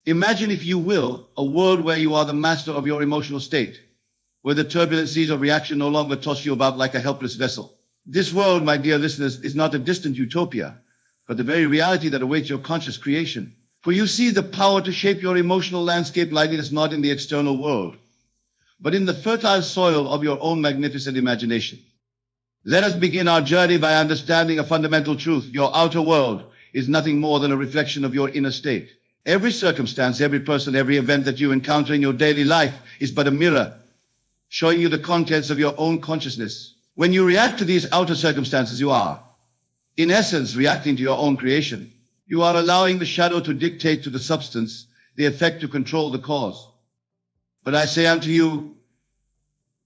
Imagine, if you will, a world where you are the master of your emotional state, where the turbulent seas of reaction no longer toss you about like a helpless vessel. This world, my dear listeners, is not a distant utopia, but the very reality that awaits your conscious creation. For you see, the power to shape your emotional landscape lies not in the external world, but in the fertile soil of your own magnificent imagination. Let us begin our journey by understanding a fundamental truth. Your outer world is nothing more than a reflection of your inner state. Every circumstance, every person, every event that you encounter in your daily life is but a mirror, showing you the contents of your own consciousness. When you react to these outer circumstances, you are, in essence, reacting to your own creation. You are allowing the shadow to dictate to the substance, the effect to control the cause. But I say unto you,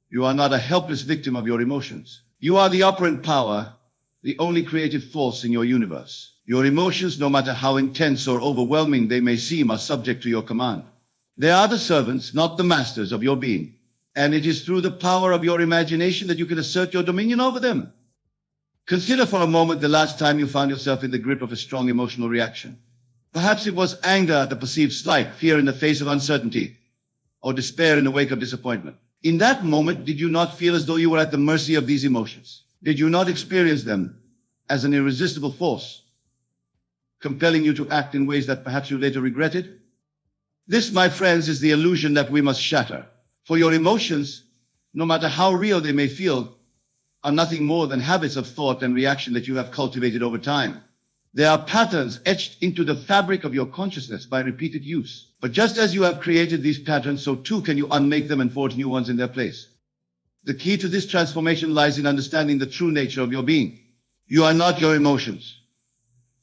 you are not a helpless victim of your emotions. You are the operant power, the only creative force in your universe. Your emotions, no matter how intense or overwhelming they may seem, are subject to your command. They are the servants, not the masters of your being. And it is through the power of your imagination that you can assert your dominion over them. Consider for a moment the last time you found yourself in the grip of a strong emotional reaction. Perhaps it was anger at the perceived slight, fear in the face of uncertainty, or despair in the wake of disappointment. In that moment, did you not feel as though you were at the mercy of these emotions? Did you not experience them as an irresistible force, compelling you to act in ways that perhaps you later regretted? This, my friends, is the illusion that we must shatter. For your emotions, no matter how real they may feel, are nothing more than habits of thought and reaction that you have cultivated over time. They are patterns etched into the fabric of your consciousness by repeated use. But just as you have created these patterns, so too can you unmake them and forge new ones in their place. The key to this transformation lies in understanding the true nature of your being. You are not your emotions.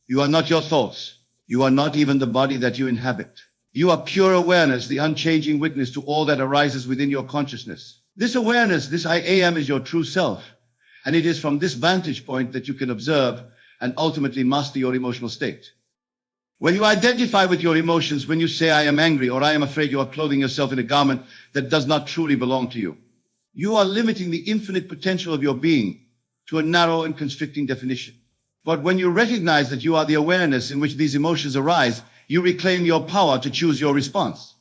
You are not your thoughts. You are not even the body that you inhabit. You are pure awareness, the unchanging witness to all that arises within your consciousness. This awareness, this I am, is your true self. And it is from this vantage point that you can observe and ultimately master your emotional state. When you identify with your emotions, when you say, I am angry or I am afraid, you are clothing yourself in a garment that does not truly belong to you. You are limiting the infinite potential of your being to a narrow and constricting definition. But when you recognize that you are the awareness in which these emotions arise, you reclaim your power to choose your response.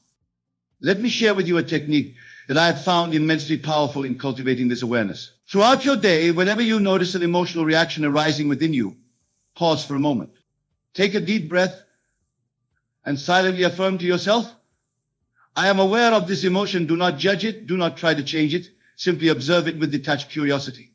Let me share with you a technique that I have found immensely powerful in cultivating this awareness. Throughout your day, whenever you notice an emotional reaction arising within you, pause for a moment. Take a deep breath and silently affirm to yourself, I am aware of this emotion. Do not judge it. Do not try to change it. Simply observe it with detached curiosity.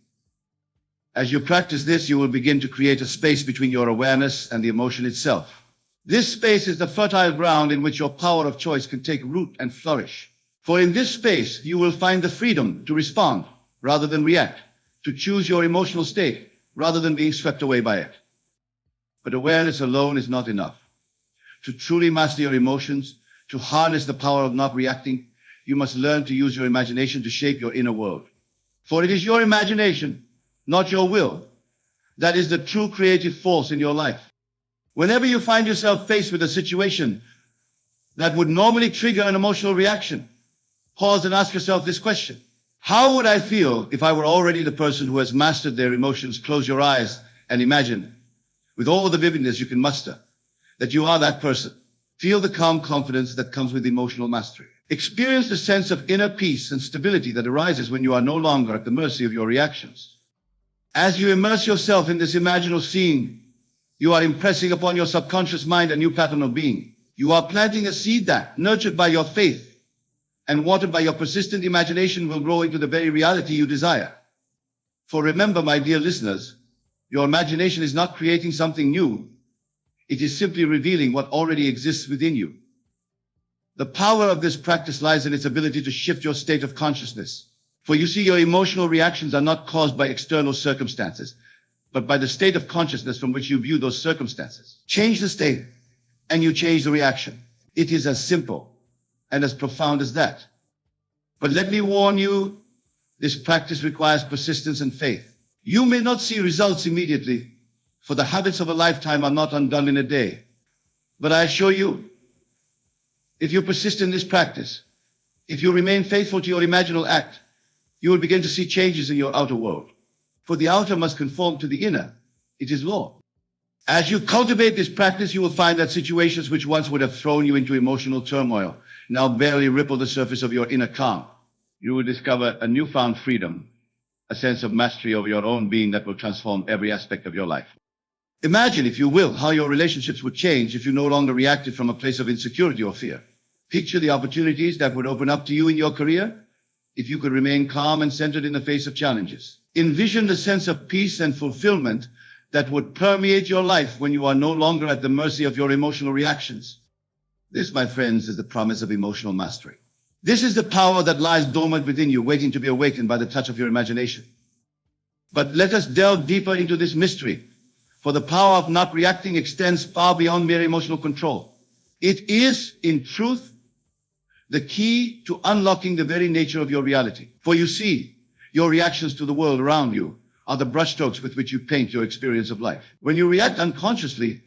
As you practice this, you will begin to create a space between your awareness and the emotion itself. This space is the fertile ground in which your power of choice can take root and flourish. For in this space, you will find the freedom to respond rather than react, to choose your emotional state rather than being swept away by it. But awareness alone is not enough. To truly master your emotions, to harness the power of not reacting, you must learn to use your imagination to shape your inner world. For it is your imagination, not your will, that is the true creative force in your life. Whenever you find yourself faced with a situation that would normally trigger an emotional reaction, pause and ask yourself this question. How would I feel if I were already the person who has mastered their emotions? Close your eyes and imagine, with all the vividness you can muster, that you are that person. Feel the calm confidence that comes with emotional mastery. Experience the sense of inner peace and stability that arises when you are no longer at the mercy of your reactions. As you immerse yourself in this imaginal scene, you are impressing upon your subconscious mind a new pattern of being. You are planting a seed that, nurtured by your faith and watered by your persistent imagination, will grow into the very reality you desire. For remember, my dear listeners, your imagination is not creating something new. It is simply revealing what already exists within you. The power of this practice lies in its ability to shift your state of consciousness. For you see, your emotional reactions are not caused by external circumstances, but by the state of consciousness from which you view those circumstances. Change the state, and you change the reaction. It is as simple and as profound as that. But let me warn you, this practice requires persistence and faith. You may not see results immediately, for the habits of a lifetime are not undone in a day. But I assure you, if you persist in this practice, if you remain faithful to your imaginal act, you will begin to see changes in your outer world. For the outer must conform to the inner. It is law. As you cultivate this practice, you will find that situations which once would have thrown you into emotional turmoil now barely ripple the surface of your inner calm. You will discover a newfound freedom, a sense of mastery over your own being that will transform every aspect of your life. Imagine, if you will, how your relationships would change if you no longer reacted from a place of insecurity or fear. Picture the opportunities that would open up to you in your career if you could remain calm and centered in the face of challenges. Envision the sense of peace and fulfillment that would permeate your life when you are no longer at the mercy of your emotional reactions. This, my friends, is the promise of emotional mastery. This is the power that lies dormant within you, waiting to be awakened by the touch of your imagination. But let us delve deeper into this mystery, for the power of not reacting extends far beyond mere emotional control. It is, in truth, the key to unlocking the very nature of your reality. For you see, your reactions to the world around you are the brushstrokes with which you paint your experience of life. When you react unconsciously,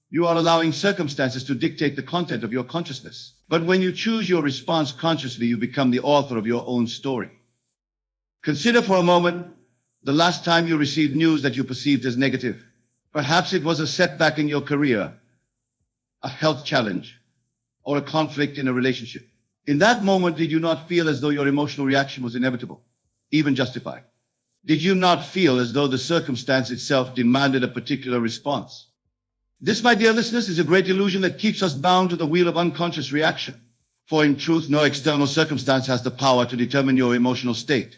you are allowing circumstances to dictate the content of your consciousness. But when you choose your response consciously, you become the author of your own story. Consider for a moment the last time you received news that you perceived as negative. Perhaps it was a setback in your career, a health challenge, or a conflict in a relationship. In that moment, did you not feel as though your emotional reaction was inevitable, even justified? Did you not feel as though the circumstance itself demanded a particular response? This, my dear listeners, is a great illusion that keeps us bound to the wheel of unconscious reaction. For in truth, no external circumstance has the power to determine your emotional state.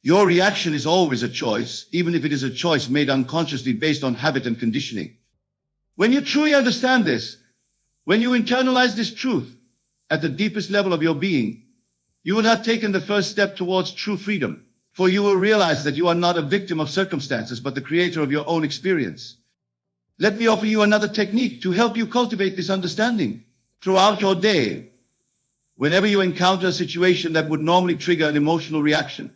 Your reaction is always a choice, even if it is a choice made unconsciously based on habit and conditioning. When you truly understand this, when you internalize this truth at the deepest level of your being, you will have taken the first step towards true freedom. For you will realize that you are not a victim of circumstances, but the creator of your own experience. Let me offer you another technique to help you cultivate this understanding. Throughout your day, whenever you encounter a situation that would normally trigger an emotional reaction,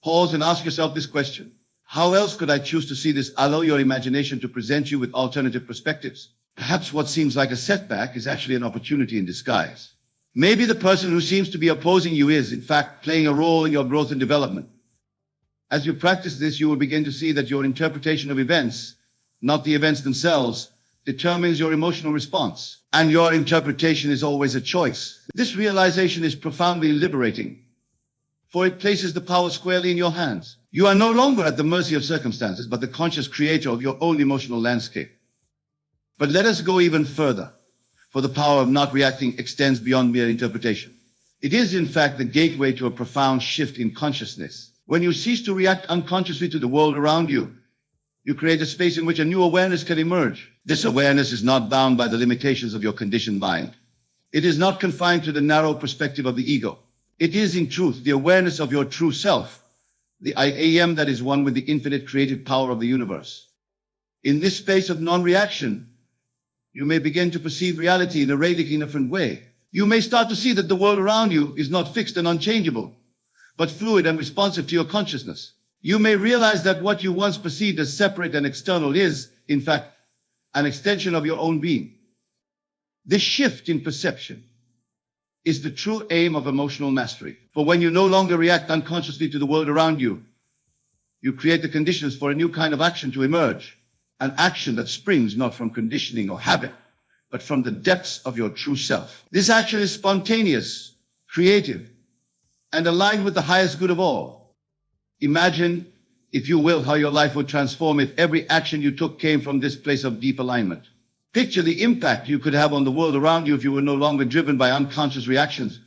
pause and ask yourself this question. How else could I choose to see this? Allow your imagination to present you with alternative perspectives. Perhaps what seems like a setback is actually an opportunity in disguise. Maybe the person who seems to be opposing you is, in fact, playing a role in your growth and development. As you practice this, you will begin to see that your interpretation of events, not the events themselves, determines your emotional response. And your interpretation is always a choice. This realization is profoundly liberating, for it places the power squarely in your hands. You are no longer at the mercy of circumstances, but the conscious creator of your own emotional landscape. But let us go even further, for the power of not reacting extends beyond mere interpretation. It is, in fact, the gateway to a profound shift in consciousness. When you cease to react unconsciously to the world around you, you create a space in which a new awareness can emerge. This awareness is not bound by the limitations of your conditioned mind. It is not confined to the narrow perspective of the ego. It is, in truth, the awareness of your true self, the I am that is one with the infinite creative power of the universe. In this space of non-reaction, you may begin to perceive reality in a radically different way. You may start to see that the world around you is not fixed and unchangeable, but fluid and responsive to your consciousness. You may realize that what you once perceived as separate and external is, in fact, an extension of your own being. This shift in perception is the true aim of emotional mastery. For when you no longer react unconsciously to the world around you, you create the conditions for a new kind of action to emerge, an action that springs not from conditioning or habit, but from the depths of your true self. This action is spontaneous, creative, and aligned with the highest good of all. Imagine, if you will, how your life would transform if every action you took came from this place of deep alignment. Picture the impact you could have on the world around you if you were no longer driven by unconscious reactions,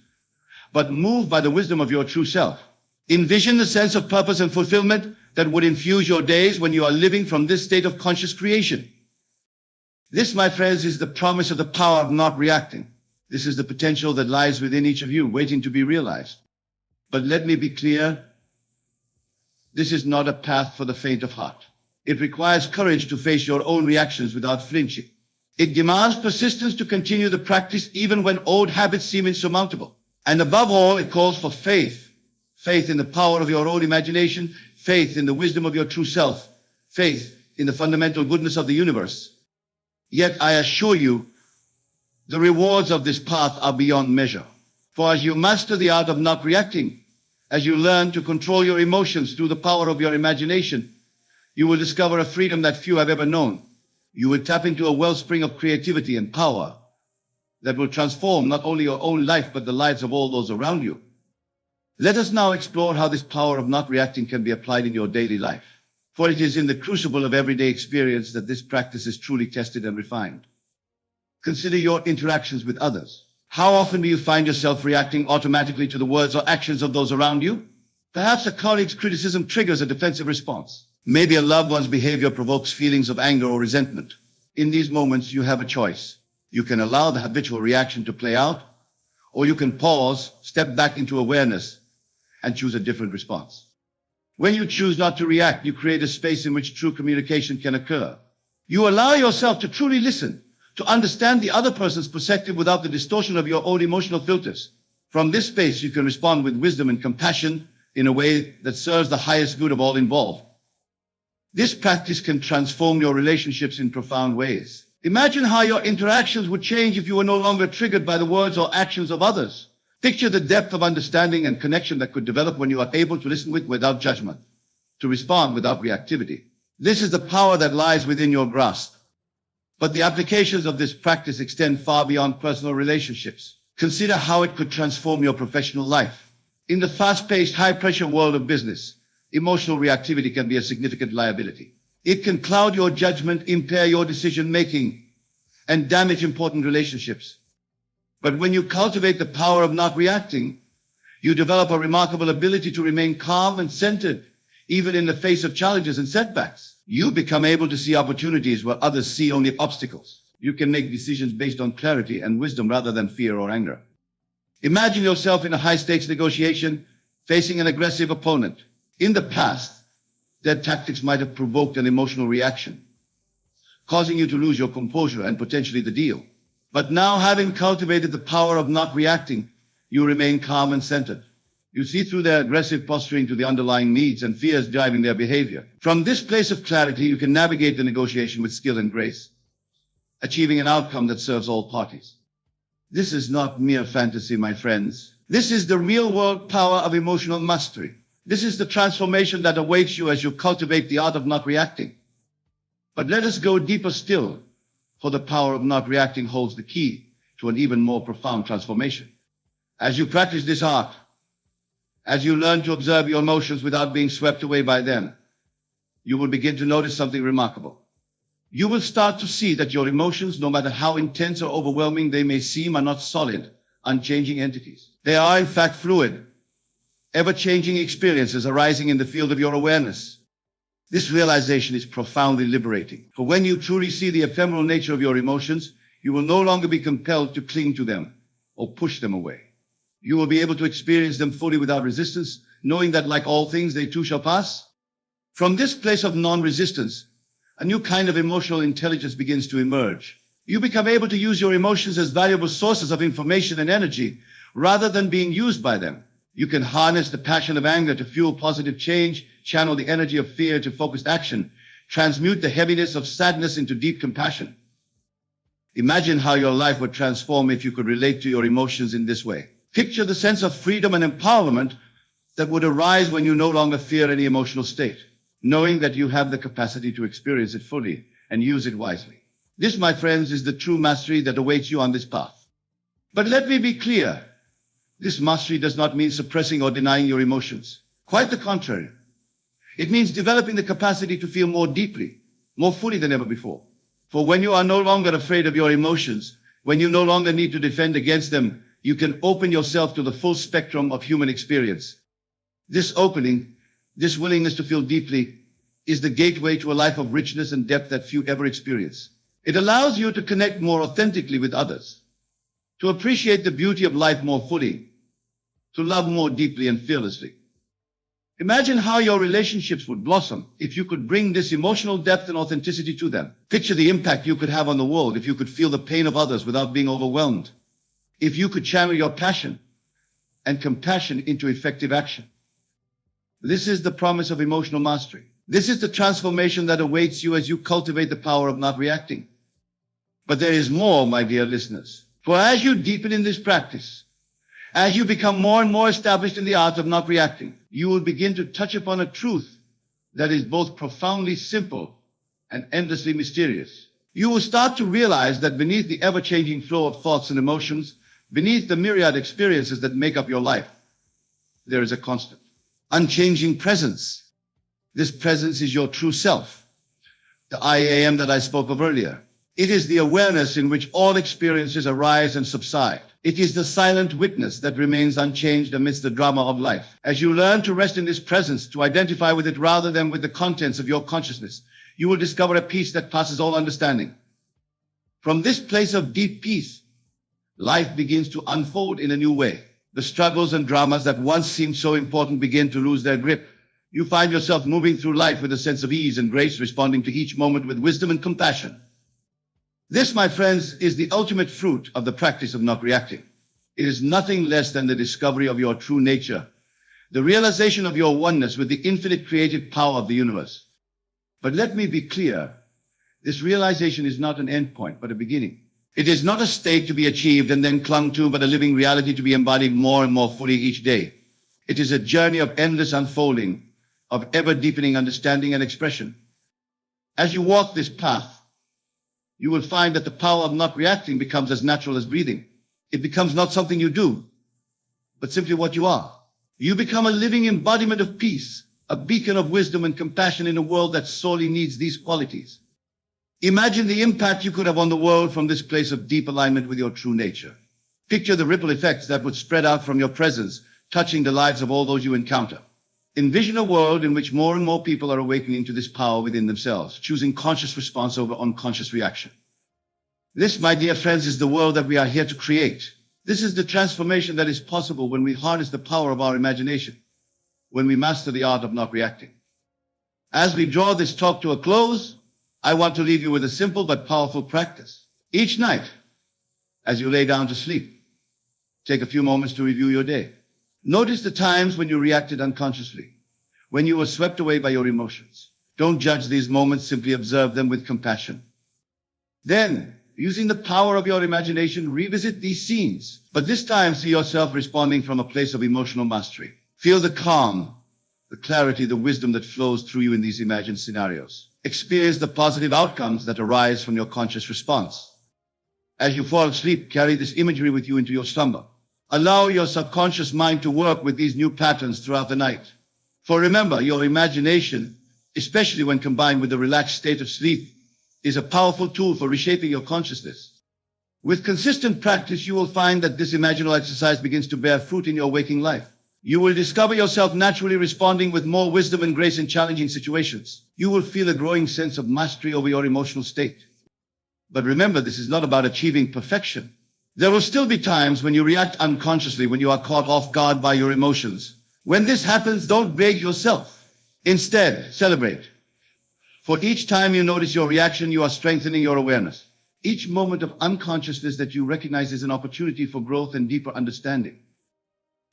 but moved by the wisdom of your true self. Envision the sense of purpose and fulfillment that would infuse your days when you are living from this state of conscious creation. This, my friends, is the promise of the power of not reacting. This is the potential that lies within each of you, waiting to be realized. But let me be clear, this is not a path for the faint of heart. It requires courage to face your own reactions without flinching. It demands persistence to continue the practice even when old habits seem insurmountable. And above all, it calls for faith. Faith in the power of your own imagination, faith in the wisdom of your true self, faith in the fundamental goodness of the universe. Yet I assure you, the rewards of this path are beyond measure. For as you master the art of not reacting, as you learn to control your emotions through the power of your imagination, you will discover a freedom that few have ever known. You will tap into a wellspring of creativity and power that will transform not only your own life, but the lives of all those around you. Let us now explore how this power of not reacting can be applied in your daily life. For it is in the crucible of everyday experience that this practice is truly tested and refined. Consider your interactions with others. How often do you find yourself reacting automatically to the words or actions of those around you? Perhaps a colleague's criticism triggers a defensive response. Maybe a loved one's behavior provokes feelings of anger or resentment. In these moments, you have a choice. You can allow the habitual reaction to play out, or you can pause, step back into awareness, and choose a different response. When you choose not to react, you create a space in which true communication can occur. You allow yourself to truly listen, to understand the other person's perspective without the distortion of your own emotional filters. From this space, you can respond with wisdom and compassion in a way that serves the highest good of all involved. This practice can transform your relationships in profound ways. Imagine how your interactions would change if you were no longer triggered by the words or actions of others. Picture the depth of understanding and connection that could develop when you are able to listen without judgment, to respond without reactivity. This is the power that lies within your grasp. But the applications of this practice extend far beyond personal relationships. Consider how it could transform your professional life. In the fast-paced, high-pressure world of business, emotional reactivity can be a significant liability. It can cloud your judgment, impair your decision-making, and damage important relationships. But when you cultivate the power of not reacting, you develop a remarkable ability to remain calm and centered, even in the face of challenges and setbacks. You become able to see opportunities where others see only obstacles. You can make decisions based on clarity and wisdom rather than fear or anger. Imagine yourself in a high-stakes negotiation, facing an aggressive opponent. In the past, their tactics might have provoked an emotional reaction, causing you to lose your composure and potentially the deal. But now, having cultivated the power of not reacting, you remain calm and centered. You see through their aggressive posturing to the underlying needs and fears driving their behavior. From this place of clarity, you can navigate the negotiation with skill and grace, achieving an outcome that serves all parties. This is not mere fantasy, my friends. This is the real-world power of emotional mastery. This is the transformation that awaits you as you cultivate the art of not reacting. But let us go deeper still, for the power of not reacting holds the key to an even more profound transformation. As you practice this art, as you learn to observe your emotions without being swept away by them, you will begin to notice something remarkable. You will start to see that your emotions, no matter how intense or overwhelming they may seem, are not solid, unchanging entities. They are, in fact, fluid, ever-changing experiences arising in the field of your awareness. This realization is profoundly liberating, for when you truly see the ephemeral nature of your emotions, you will no longer be compelled to cling to them or push them away. You will be able to experience them fully without resistance, knowing that like all things, they too shall pass. From this place of non-resistance, a new kind of emotional intelligence begins to emerge. You become able to use your emotions as valuable sources of information and energy, rather than being used by them. You can harness the passion of anger to fuel positive change, channel the energy of fear to focused action, transmute the heaviness of sadness into deep compassion. Imagine how your life would transform if you could relate to your emotions in this way. Picture the sense of freedom and empowerment that would arise when you no longer fear any emotional state, knowing that you have the capacity to experience it fully and use it wisely. This, my friends, is the true mastery that awaits you on this path. But let me be clear. This mastery does not mean suppressing or denying your emotions. Quite the contrary. It means developing the capacity to feel more deeply, more fully than ever before. For when you are no longer afraid of your emotions, when you no longer need to defend against them, you can open yourself to the full spectrum of human experience. This opening, this willingness to feel deeply, is the gateway to a life of richness and depth that few ever experience. It allows you to connect more authentically with others, to appreciate the beauty of life more fully, to love more deeply and fearlessly. Imagine how your relationships would blossom if you could bring this emotional depth and authenticity to them. Picture the impact you could have on the world if you could feel the pain of others without being overwhelmed. If you could channel your passion and compassion into effective action. This is the promise of emotional mastery. This is the transformation that awaits you as you cultivate the power of not reacting. But there is more, my dear listeners. For as you deepen in this practice, as you become more and more established in the art of not reacting, you will begin to touch upon a truth that is both profoundly simple and endlessly mysterious. You will start to realize that beneath the ever-changing flow of thoughts and emotions, beneath the myriad experiences that make up your life, there is a constant, unchanging presence. This presence is your true self, the I am that I spoke of earlier. It is the awareness in which all experiences arise and subside. It is the silent witness that remains unchanged amidst the drama of life. As you learn to rest in this presence, to identify with it rather than with the contents of your consciousness, you will discover a peace that passes all understanding. From this place of deep peace, life begins to unfold in a new way. The struggles and dramas that once seemed so important begin to lose their grip. You find yourself moving through life with a sense of ease and grace, responding to each moment with wisdom and compassion. This, my friends, is the ultimate fruit of the practice of not reacting. It is nothing less than the discovery of your true nature, the realization of your oneness with the infinite creative power of the universe. But let me be clear, this realization is not an endpoint, but a beginning. It is not a state to be achieved and then clung to, but a living reality to be embodied more and more fully each day. It is a journey of endless unfolding, of ever-deepening understanding and expression. As you walk this path, you will find that the power of not reacting becomes as natural as breathing. It becomes not something you do, but simply what you are. You become a living embodiment of peace, a beacon of wisdom and compassion in a world that sorely needs these qualities. Imagine the impact you could have on the world from this place of deep alignment with your true nature. Picture the ripple effects that would spread out from your presence, touching the lives of all those you encounter. Envision a world in which more and more people are awakening to this power within themselves, choosing conscious response over unconscious reaction. This, my dear friends, is the world that we are here to create. This is the transformation that is possible when we harness the power of our imagination, when we master the art of not reacting. As we draw this talk to a close, I want to leave you with a simple but powerful practice. Each night, as you lay down to sleep, take a few moments to review your day. Notice the times when you reacted unconsciously, when you were swept away by your emotions. Don't judge these moments, simply observe them with compassion. Then, using the power of your imagination, revisit these scenes, but this time see yourself responding from a place of emotional mastery. Feel the calm, the clarity, the wisdom that flows through you in these imagined scenarios. Experience the positive outcomes that arise from your conscious response. As you fall asleep, carry this imagery with you into your slumber. Allow your subconscious mind to work with these new patterns throughout the night. For remember, your imagination, especially when combined with a relaxed state of sleep, is a powerful tool for reshaping your consciousness. With consistent practice, you will find that this imaginal exercise begins to bear fruit in your waking life. You will discover yourself naturally responding with more wisdom and grace in challenging situations. You will feel a growing sense of mastery over your emotional state. But remember, this is not about achieving perfection. There will still be times when you react unconsciously, when you are caught off guard by your emotions. When this happens, don't blame yourself. Instead, celebrate. For each time you notice your reaction, you are strengthening your awareness. Each moment of unconsciousness that you recognize is an opportunity for growth and deeper understanding.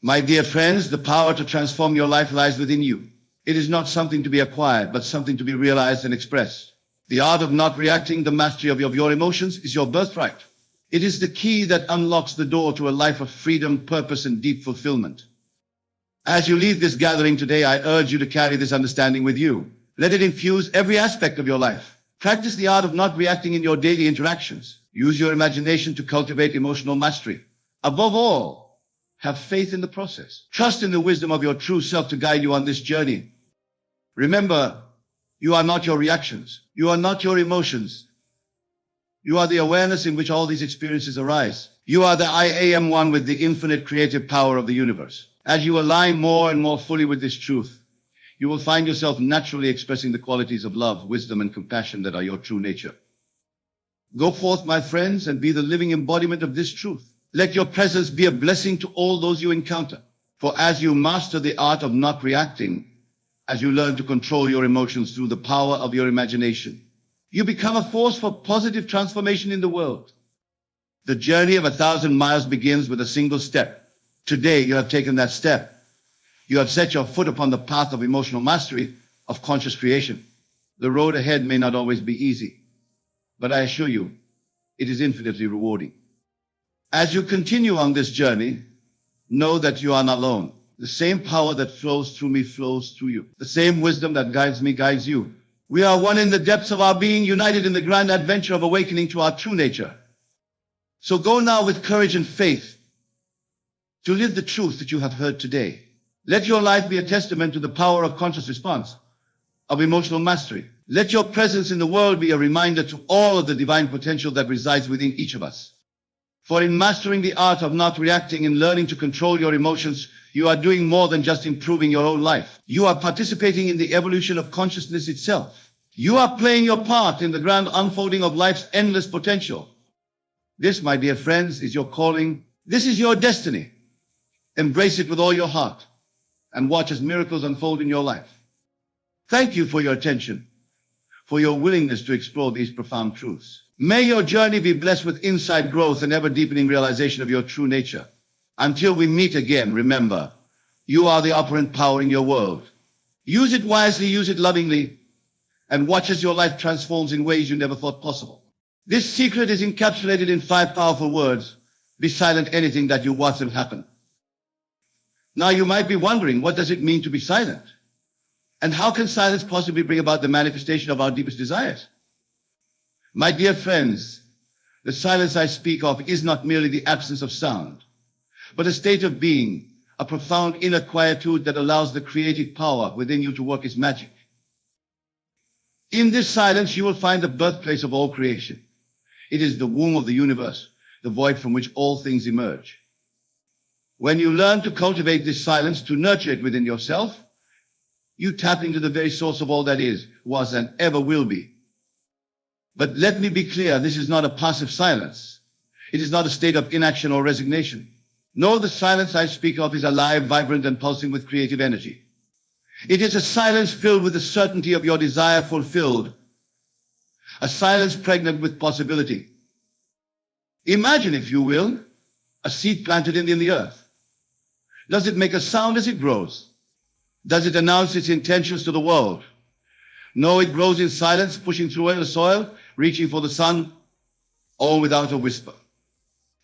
My dear friends, the power to transform your life lies within you. It is not something to be acquired, but something to be realized and expressed. The art of not reacting, the mastery of your emotions, is your birthright. It is the key that unlocks the door to a life of freedom, purpose, and deep fulfillment. As you leave this gathering today, I urge you to carry this understanding with you. Let it infuse every aspect of your life. Practice the art of not reacting in your daily interactions. Use your imagination to cultivate emotional mastery. Above all, have faith in the process. Trust in the wisdom of your true self to guide you on this journey. Remember, you are not your reactions. You are not your emotions. You are the awareness in which all these experiences arise. You are the I am one with the infinite creative power of the universe. As you align more and more fully with this truth, you will find yourself naturally expressing the qualities of love, wisdom, and compassion that are your true nature. Go forth, my friends, and be the living embodiment of this truth. Let your presence be a blessing to all those you encounter. For as you master the art of not reacting, as you learn to control your emotions through the power of your imagination, you become a force for positive transformation in the world. The journey of 1,000 miles begins with a single step. Today, you have taken that step. You have set your foot upon the path of emotional mastery, of conscious creation. The road ahead may not always be easy, but I assure you, it is infinitely rewarding. As you continue on this journey, know that you are not alone. The same power that flows through me flows through you. The same wisdom that guides me guides you. We are one in the depths of our being, united in the grand adventure of awakening to our true nature. So go now with courage and faith to live the truth that you have heard today. Let your life be a testament to the power of conscious response, of emotional mastery. Let your presence in the world be a reminder to all of the divine potential that resides within each of us. For in mastering the art of not reacting and learning to control your emotions, you are doing more than just improving your own life. You are participating in the evolution of consciousness itself. You are playing your part in the grand unfolding of life's endless potential. This, my dear friends, is your calling. This is your destiny. Embrace it with all your heart and watch as miracles unfold in your life. Thank you for your attention, for your willingness to explore these profound truths. May your journey be blessed with insight, growth, and ever-deepening realization of your true nature. Until we meet again, remember, you are the operant power in your world. Use it wisely, use it lovingly, and watch as your life transforms in ways you never thought possible. This secret is encapsulated in 5 powerful words. Be silent, anything that you watch them happen. Now you might be wondering, what does it mean to be silent? And how can silence possibly bring about the manifestation of our deepest desires? My dear friends, the silence I speak of is not merely the absence of sound, but a state of being, a profound inner quietude that allows the creative power within you to work its magic. In this silence, you will find the birthplace of all creation. It is the womb of the universe, the void from which all things emerge. When you learn to cultivate this silence, to nurture it within yourself, you tap into the very source of all that is, was, and ever will be. But let me be clear, this is not a passive silence. It is not a state of inaction or resignation. No, the silence I speak of is alive, vibrant, and pulsing with creative energy. It is a silence filled with the certainty of your desire fulfilled. A silence pregnant with possibility. Imagine, if you will, a seed planted in the earth. Does it make a sound as it grows? Does it announce its intentions to the world? No, it grows in silence, pushing through the soil, reaching for the sun, all without a whisper.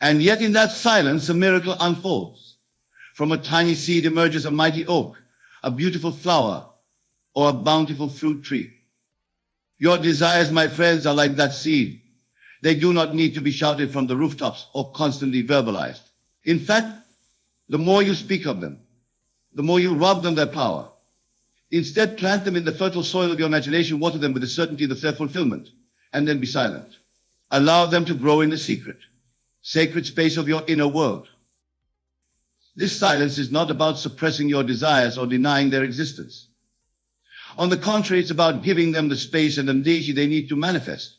And yet in that silence, a miracle unfolds. From a tiny seed emerges a mighty oak, a beautiful flower, or a bountiful fruit tree. Your desires, my friends, are like that seed. They do not need to be shouted from the rooftops or constantly verbalized. In fact, the more you speak of them, the more you rob them their power. Instead, plant them in the fertile soil of your imagination, water them with the certainty of their fulfillment, and then be silent. Allow them to grow in the secret, sacred space of your inner world. This silence is not about suppressing your desires or denying their existence. On the contrary, it's about giving them the space and energy they need to manifest.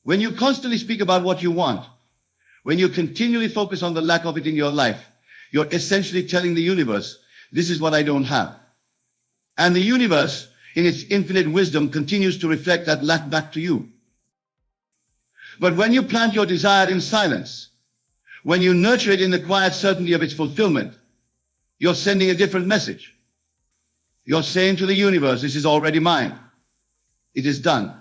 When you constantly speak about what you want, when you continually focus on the lack of it in your life, you're essentially telling the universe, this is what I don't have. And the universe, in its infinite wisdom, continues to reflect that lack back to you. But when you plant your desire in silence, when you nurture it in the quiet certainty of its fulfillment, you're sending a different message. You're saying to the universe, this is already mine. It is done.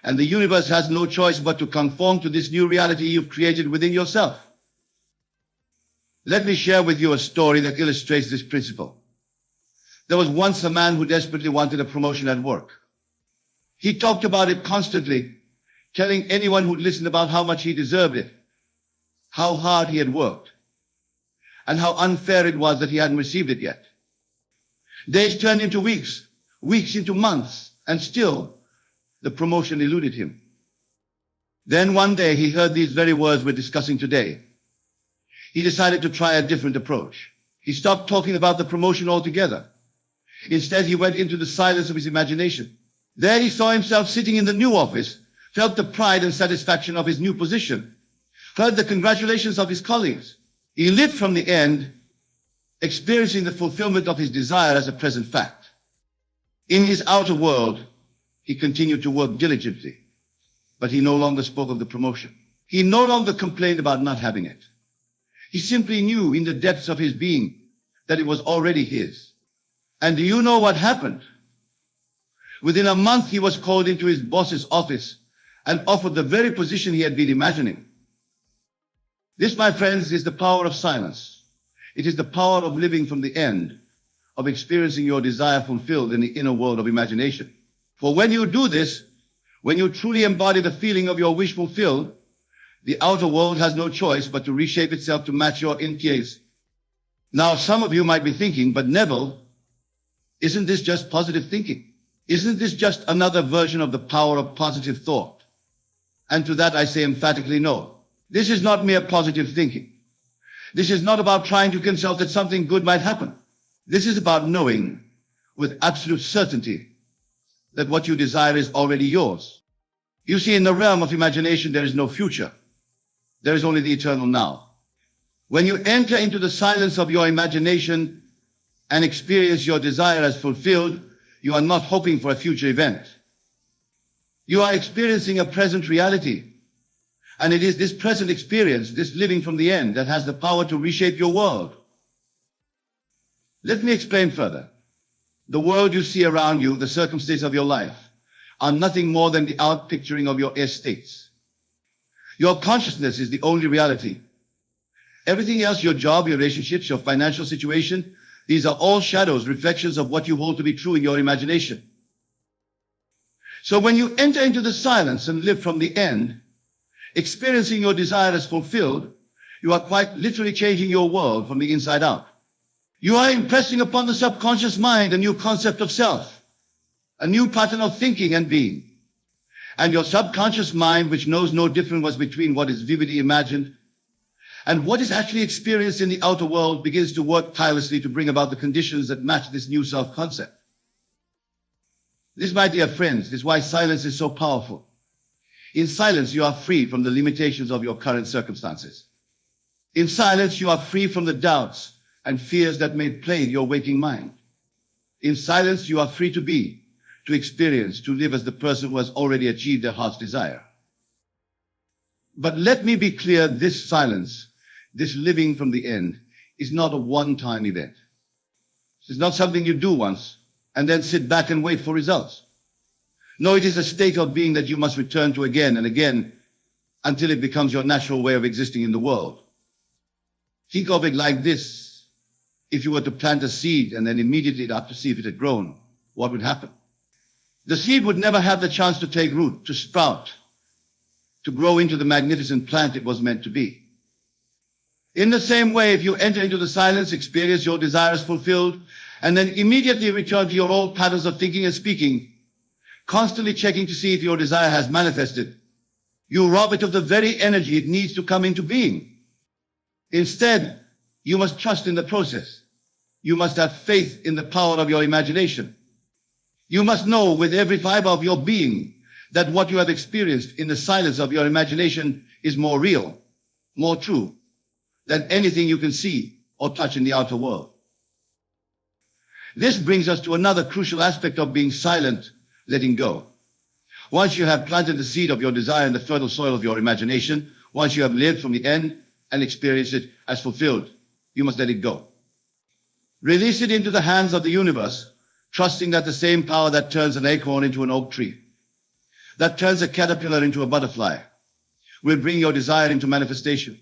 And the universe has no choice but to conform to this new reality you've created within yourself. Let me share with you a story that illustrates this principle. There was once a man who desperately wanted a promotion at work. He talked about it constantly, telling anyone who'd listen about how much he deserved it, how hard he had worked, and how unfair it was that he hadn't received it yet. Days turned into weeks, weeks into months, and still the promotion eluded him. Then one day he heard these very words we're discussing today. He decided to try a different approach. He stopped talking about the promotion altogether. Instead, he went into the silence of his imagination. There he saw himself sitting in the new office, felt the pride and satisfaction of his new position, heard the congratulations of his colleagues. He lived from the end, experiencing the fulfillment of his desire as a present fact. In his outer world, he continued to work diligently, but he no longer spoke of the promotion. He no longer complained about not having it. He simply knew in the depths of his being that it was already his. And do you know what happened? Within a month, he was called into his boss's office and offered the very position he had been imagining. This, my friends, is the power of silence. It is the power of living from the end, of experiencing your desire fulfilled in the inner world of imagination. For when you do this, when you truly embody the feeling of your wish fulfilled, the outer world has no choice but to reshape itself to match your intent. Now, some of you might be thinking, but Neville, isn't this just positive thinking? Isn't this just another version of the power of positive thought? And to that I say emphatically no. This is not mere positive thinking. This is not about trying to consult that something good might happen. This is about knowing with absolute certainty that what you desire is already yours. You see, in the realm of imagination, there is no future. There is only the eternal now. When you enter into the silence of your imagination and experience your desire as fulfilled, you are not hoping for a future event. You are experiencing a present reality. And it is this present experience, this living from the end, that has the power to reshape your world. Let me explain further. The world you see around you, the circumstances of your life, are nothing more than the outpicturing of your estates. Your consciousness is the only reality. Everything else, your job, your relationships, your financial situation, these are all shadows, reflections of what you hold to be true in your imagination. So when you enter into the silence and live from the end, experiencing your desire as fulfilled, you are quite literally changing your world from the inside out. You are impressing upon the subconscious mind a new concept of self, a new pattern of thinking and being. And your subconscious mind, which knows no difference between what is vividly imagined and what is actually experienced in the outer world, begins to work tirelessly to bring about the conditions that match this new self-concept. This, my dear friends, is why silence is so powerful. In silence, you are free from the limitations of your current circumstances. In silence, you are free from the doubts and fears that may plague your waking mind. In silence, you are free to be, to experience, to live as the person who has already achieved their heart's desire. But let me be clear, this silence, this living from the end, is not a one-time event. It's not something you do once and then sit back and wait for results. No, it is a state of being that you must return to again and again until it becomes your natural way of existing in the world. Think of it like this. If you were to plant a seed and then immediately after see if it had grown, what would happen? The seed would never have the chance to take root, to sprout, to grow into the magnificent plant it was meant to be. In the same way, if you enter into the silence, experience your desires fulfilled, and then immediately return to your old patterns of thinking and speaking, constantly checking to see if your desire has manifested, you rob it of the very energy it needs to come into being. Instead, you must trust in the process. You must have faith in the power of your imagination. You must know with every fiber of your being that what you have experienced in the silence of your imagination is more real, more true than anything you can see or touch in the outer world. This brings us to another crucial aspect of being silent, letting go. Once you have planted the seed of your desire in the fertile soil of your imagination, once you have lived from the end and experienced it as fulfilled, you must let it go. Release it into the hands of the universe, trusting that the same power that turns an acorn into an oak tree, that turns a caterpillar into a butterfly, will bring your desire into manifestation.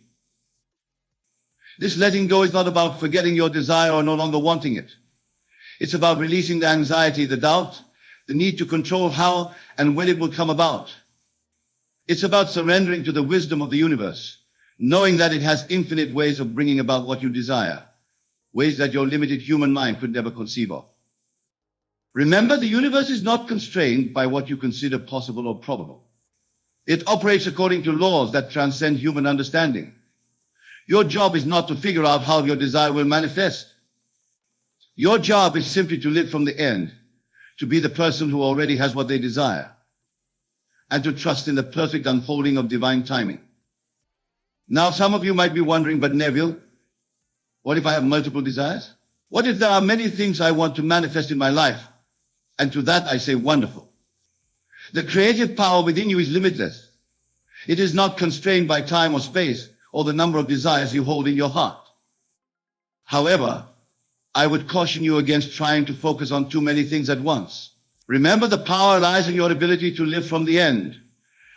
This letting go is not about forgetting your desire or no longer wanting it. It's about releasing the anxiety, the doubt, the need to control how and when it will come about. It's about surrendering to the wisdom of the universe, knowing that it has infinite ways of bringing about what you desire, ways that your limited human mind could never conceive of. Remember, the universe is not constrained by what you consider possible or probable. It operates according to laws that transcend human understanding. Your job is not to figure out how your desire will manifest. Your job is simply to live from the end, to be the person who already has what they desire, and to trust in the perfect unfolding of divine timing. Now, some of you might be wondering, but Neville, what if I have multiple desires? What if there are many things I want to manifest in my life? And to that I say, wonderful. The creative power within you is limitless. It is not constrained by time or space or the number of desires you hold in your heart. However, I would caution you against trying to focus on too many things at once. Remember, the power lies in your ability to live from the end,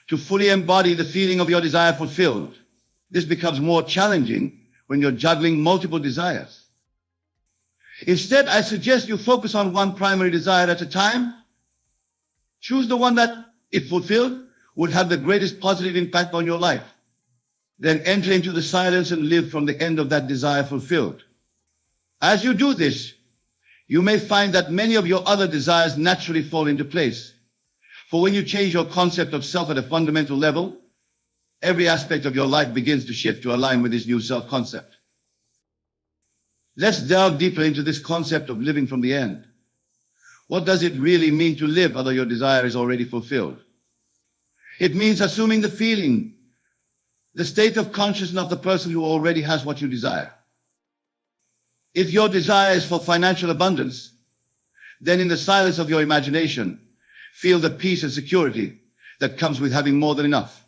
to fully embody the feeling of your desire fulfilled. This becomes more challenging when you're juggling multiple desires. Instead, I suggest you focus on one primary desire at a time. Choose the one that, if fulfilled, would have the greatest positive impact on your life. Then enter into the silence and live from the end of that desire fulfilled. As you do this, you may find that many of your other desires naturally fall into place. For when you change your concept of self at a fundamental level, every aspect of your life begins to shift to align with this new self-concept. Let's delve deeper into this concept of living from the end. What does it really mean to live although your desire is already fulfilled? It means assuming the feeling, the state of consciousness of the person who already has what you desire. If your desire is for financial abundance, then in the silence of your imagination, feel the peace and security that comes with having more than enough.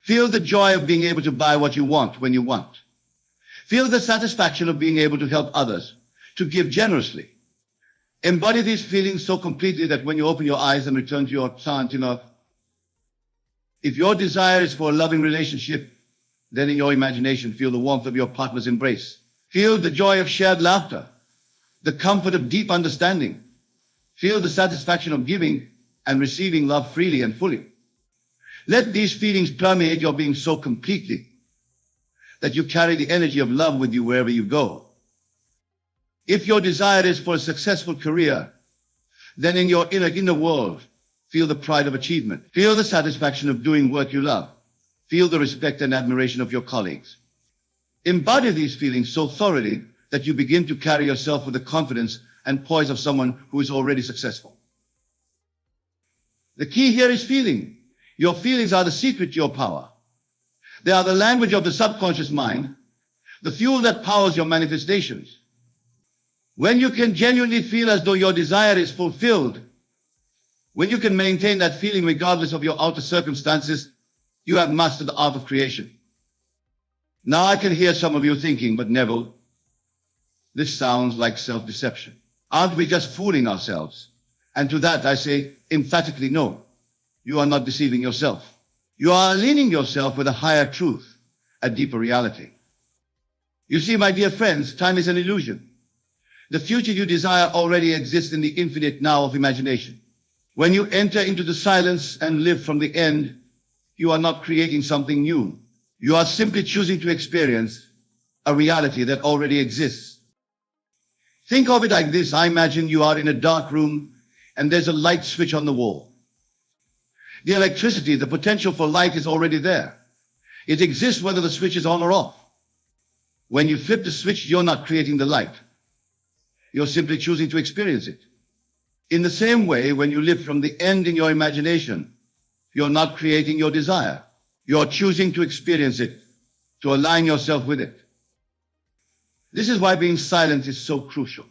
Feel the joy of being able to buy what you want when you want. Feel the satisfaction of being able to help others, to give generously. Embody these feelings so completely that when you open your eyes and return to your chant, if your desire is for a loving relationship, then in your imagination, feel the warmth of your partner's embrace. Feel the joy of shared laughter, the comfort of deep understanding. Feel the satisfaction of giving and receiving love freely and fully. Let these feelings permeate your being so completely that you carry the energy of love with you wherever you go. If your desire is for a successful career, then in your inner world, feel the pride of achievement. Feel the satisfaction of doing work you love. Feel the respect and admiration of your colleagues. Embody these feelings so thoroughly that you begin to carry yourself with the confidence and poise of someone who is already successful. The key here is feeling. Your feelings are the secret to your power. They are the language of the subconscious mind, the fuel that powers your manifestations. When you can genuinely feel as though your desire is fulfilled, when you can maintain that feeling regardless of your outer circumstances, you have mastered the art of creation. Now I can hear some of you thinking, but Neville, this sounds like self-deception. Aren't we just fooling ourselves? And to that I say emphatically no. You are not deceiving yourself. You are aligning yourself with a higher truth, a deeper reality. You see, my dear friends, time is an illusion. The future you desire already exists in the infinite now of imagination. When you enter into the silence and live from the end, you are not creating something new. You are simply choosing to experience a reality that already exists. Think of it like this. I imagine you are in a dark room and there's a light switch on the wall. The electricity, the potential for light is already there. It exists whether the switch is on or off. When you flip the switch, you're not creating the light. You're simply choosing to experience it. In the same way, when you live from the end in your imagination, you're not creating your desire. You're choosing to experience it, to align yourself with it. This is why being silent is so crucial.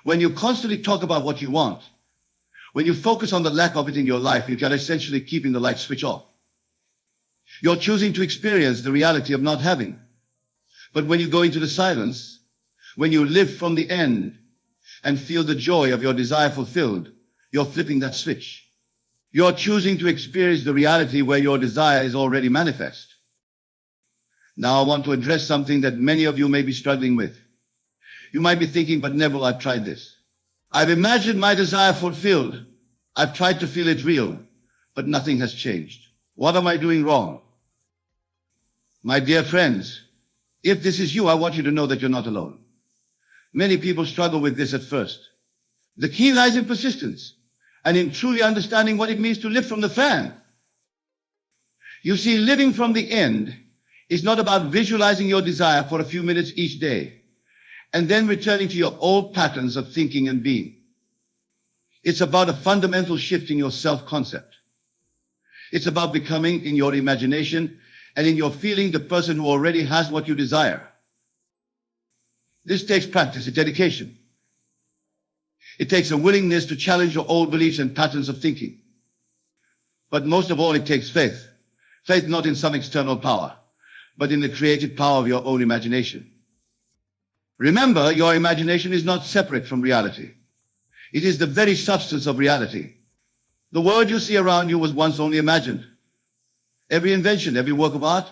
When you constantly talk about what you want, when you focus on the lack of it in your life, you're essentially keeping the light switch off. You're choosing to experience the reality of not having. But when you go into the silence, when you live from the end and feel the joy of your desire fulfilled, you're flipping that switch. You're choosing to experience the reality where your desire is already manifest. Now I want to address something that many of you may be struggling with. You might be thinking, but Neville, I've tried this. I've imagined my desire fulfilled. I've tried to feel it real, but nothing has changed. What am I doing wrong? My dear friends, if this is you, I want you to know that you're not alone. Many people struggle with this at first. The key lies in persistence and in truly understanding what it means to live from the fan. You see, living from the end is not about visualizing your desire for a few minutes each day and then returning to your old patterns of thinking and being. It's about a fundamental shift in your self-concept. It's about becoming, in your imagination and in your feeling, the person who already has what you desire. This takes practice and dedication. It takes a willingness to challenge your old beliefs and patterns of thinking. But most of all, it takes faith. Faith not in some external power, but in the creative power of your own imagination. Remember, your imagination is not separate from reality. It is the very substance of reality. The world you see around you was once only imagined. Every invention, every work of art,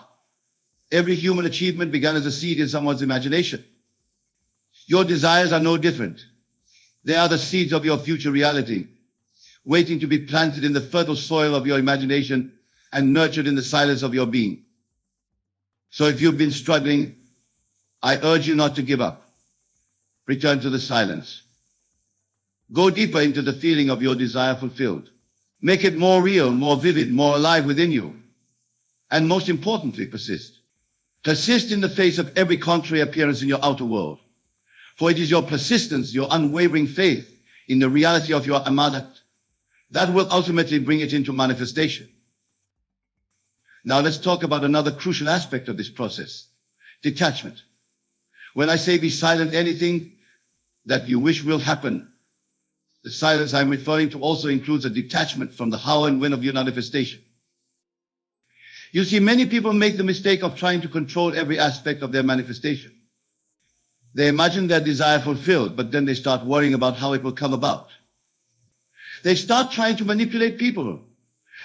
every human achievement began as a seed in someone's imagination. Your desires are no different. They are the seeds of your future reality. waiting to be planted in the fertile soil of your imagination and nurtured in the silence of your being. So if you've been struggling, I urge you not to give up. Return to the silence. Go deeper into the feeling of your desire fulfilled. Make it more real, more vivid, more alive within you. And most importantly, persist. Persist in the face of every contrary appearance in your outer world. For it is your persistence, your unwavering faith in the reality of your amadat, that will ultimately bring it into manifestation. Now let's talk about another crucial aspect of this process, detachment. When I say be silent, anything that you wish will happen, the silence I'm referring to also includes a detachment from the how and when of your manifestation. You see, many people make the mistake of trying to control every aspect of their manifestation. They imagine their desire fulfilled, but then they start worrying about how it will come about. They start trying to manipulate people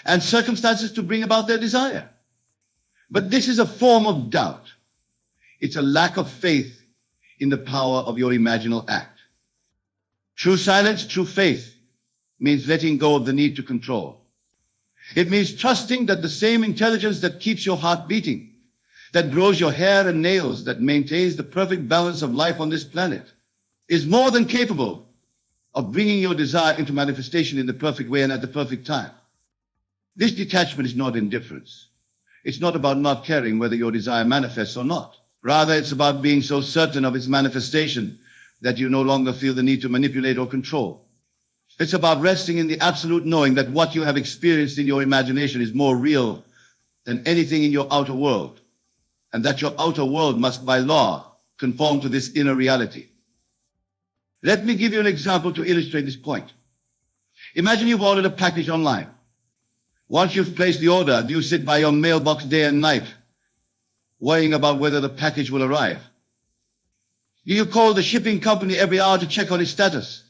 and circumstances to bring about their desire. But this is a form of doubt. It's a lack of faith in the power of your imaginal act. True silence, true faith means letting go of the need to control. It means trusting that the same intelligence that keeps your heart beating, that grows your hair and nails, that maintains the perfect balance of life on this planet, is more than capable of bringing your desire into manifestation in the perfect way and at the perfect time. This detachment is not indifference. It's not about not caring whether your desire manifests or not. Rather, it's about being so certain of its manifestation that you no longer feel the need to manipulate or control. It's about resting in the absolute knowing that what you have experienced in your imagination is more real than anything in your outer world, and that your outer world must by law conform to this inner reality. Let me give you an example to illustrate this point. Imagine you've ordered a package online. Once you've placed the order, do you sit by your mailbox day and night, worrying about whether the package will arrive? Do you call the shipping company every hour to check on its status?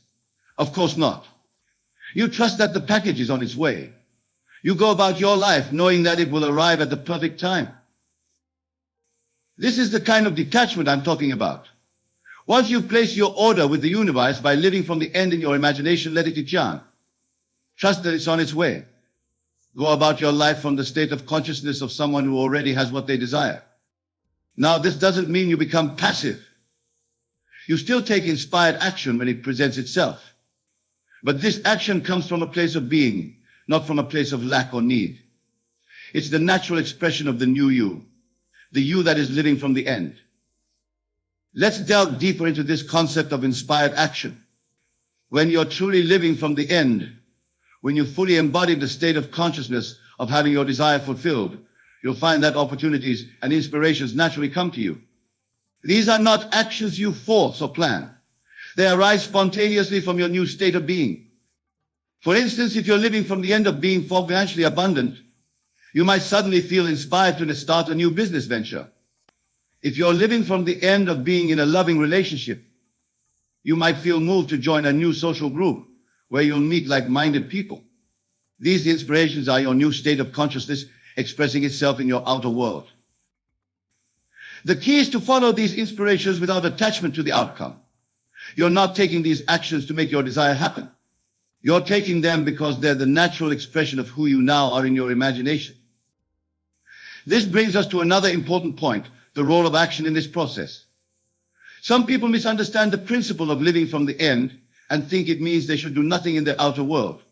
Of course not. You trust that the package is on its way. You go about your life knowing that it will arrive at the perfect time. This is the kind of detachment I'm talking about. Once you've placed your order with the universe by living from the end in your imagination, let it return. Trust that it's on its way. Go about your life from the state of consciousness of someone who already has what they desire. Now, this doesn't mean you become passive. You still take inspired action when it presents itself. But this action comes from a place of being, not from a place of lack or need. It's the natural expression of the new you, the you that is living from the end. Let's delve deeper into this concept of inspired action. When you're truly living from the end, when you fully embody the state of consciousness of having your desire fulfilled, you'll find that opportunities and inspirations naturally come to you. These are not actions you force or plan. They arise spontaneously from your new state of being. For instance, if you're living from the end of being financially abundant, you might suddenly feel inspired to start a new business venture. If you're living from the end of being in a loving relationship, you might feel moved to join a new social group where you'll meet like-minded people. These inspirations are your new state of consciousness expressing itself in your outer world. The key is to follow these inspirations without attachment to the outcome. You're not taking these actions to make your desire happen. You're taking them because they're the natural expression of who you now are in your imagination. This brings us to another important point, the role of action in this process. Some people misunderstand the principle of living from the end and think it means they should do nothing in their outer world.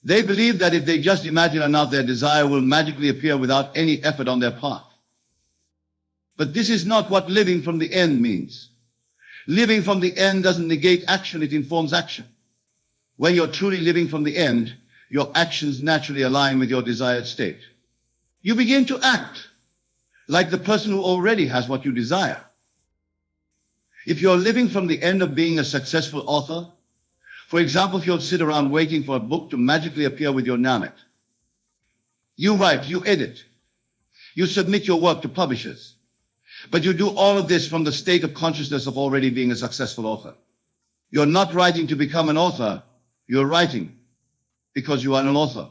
They believe that if they just imagine enough, their desire will magically appear without any effort on their part. But this is not what living from the end means. Living from the end doesn't negate action, it informs action. When you're truly living from the end, your actions naturally align with your desired state. You begin to act like the person who already has what you desire. If you're living from the end of being a successful author, for example, if you'll sit around waiting for a book to magically appear with your name on it, you write, you edit, you submit your work to publishers, but you do all of this from the state of consciousness of already being a successful author. You're not writing to become an author, you're writing because you are an author.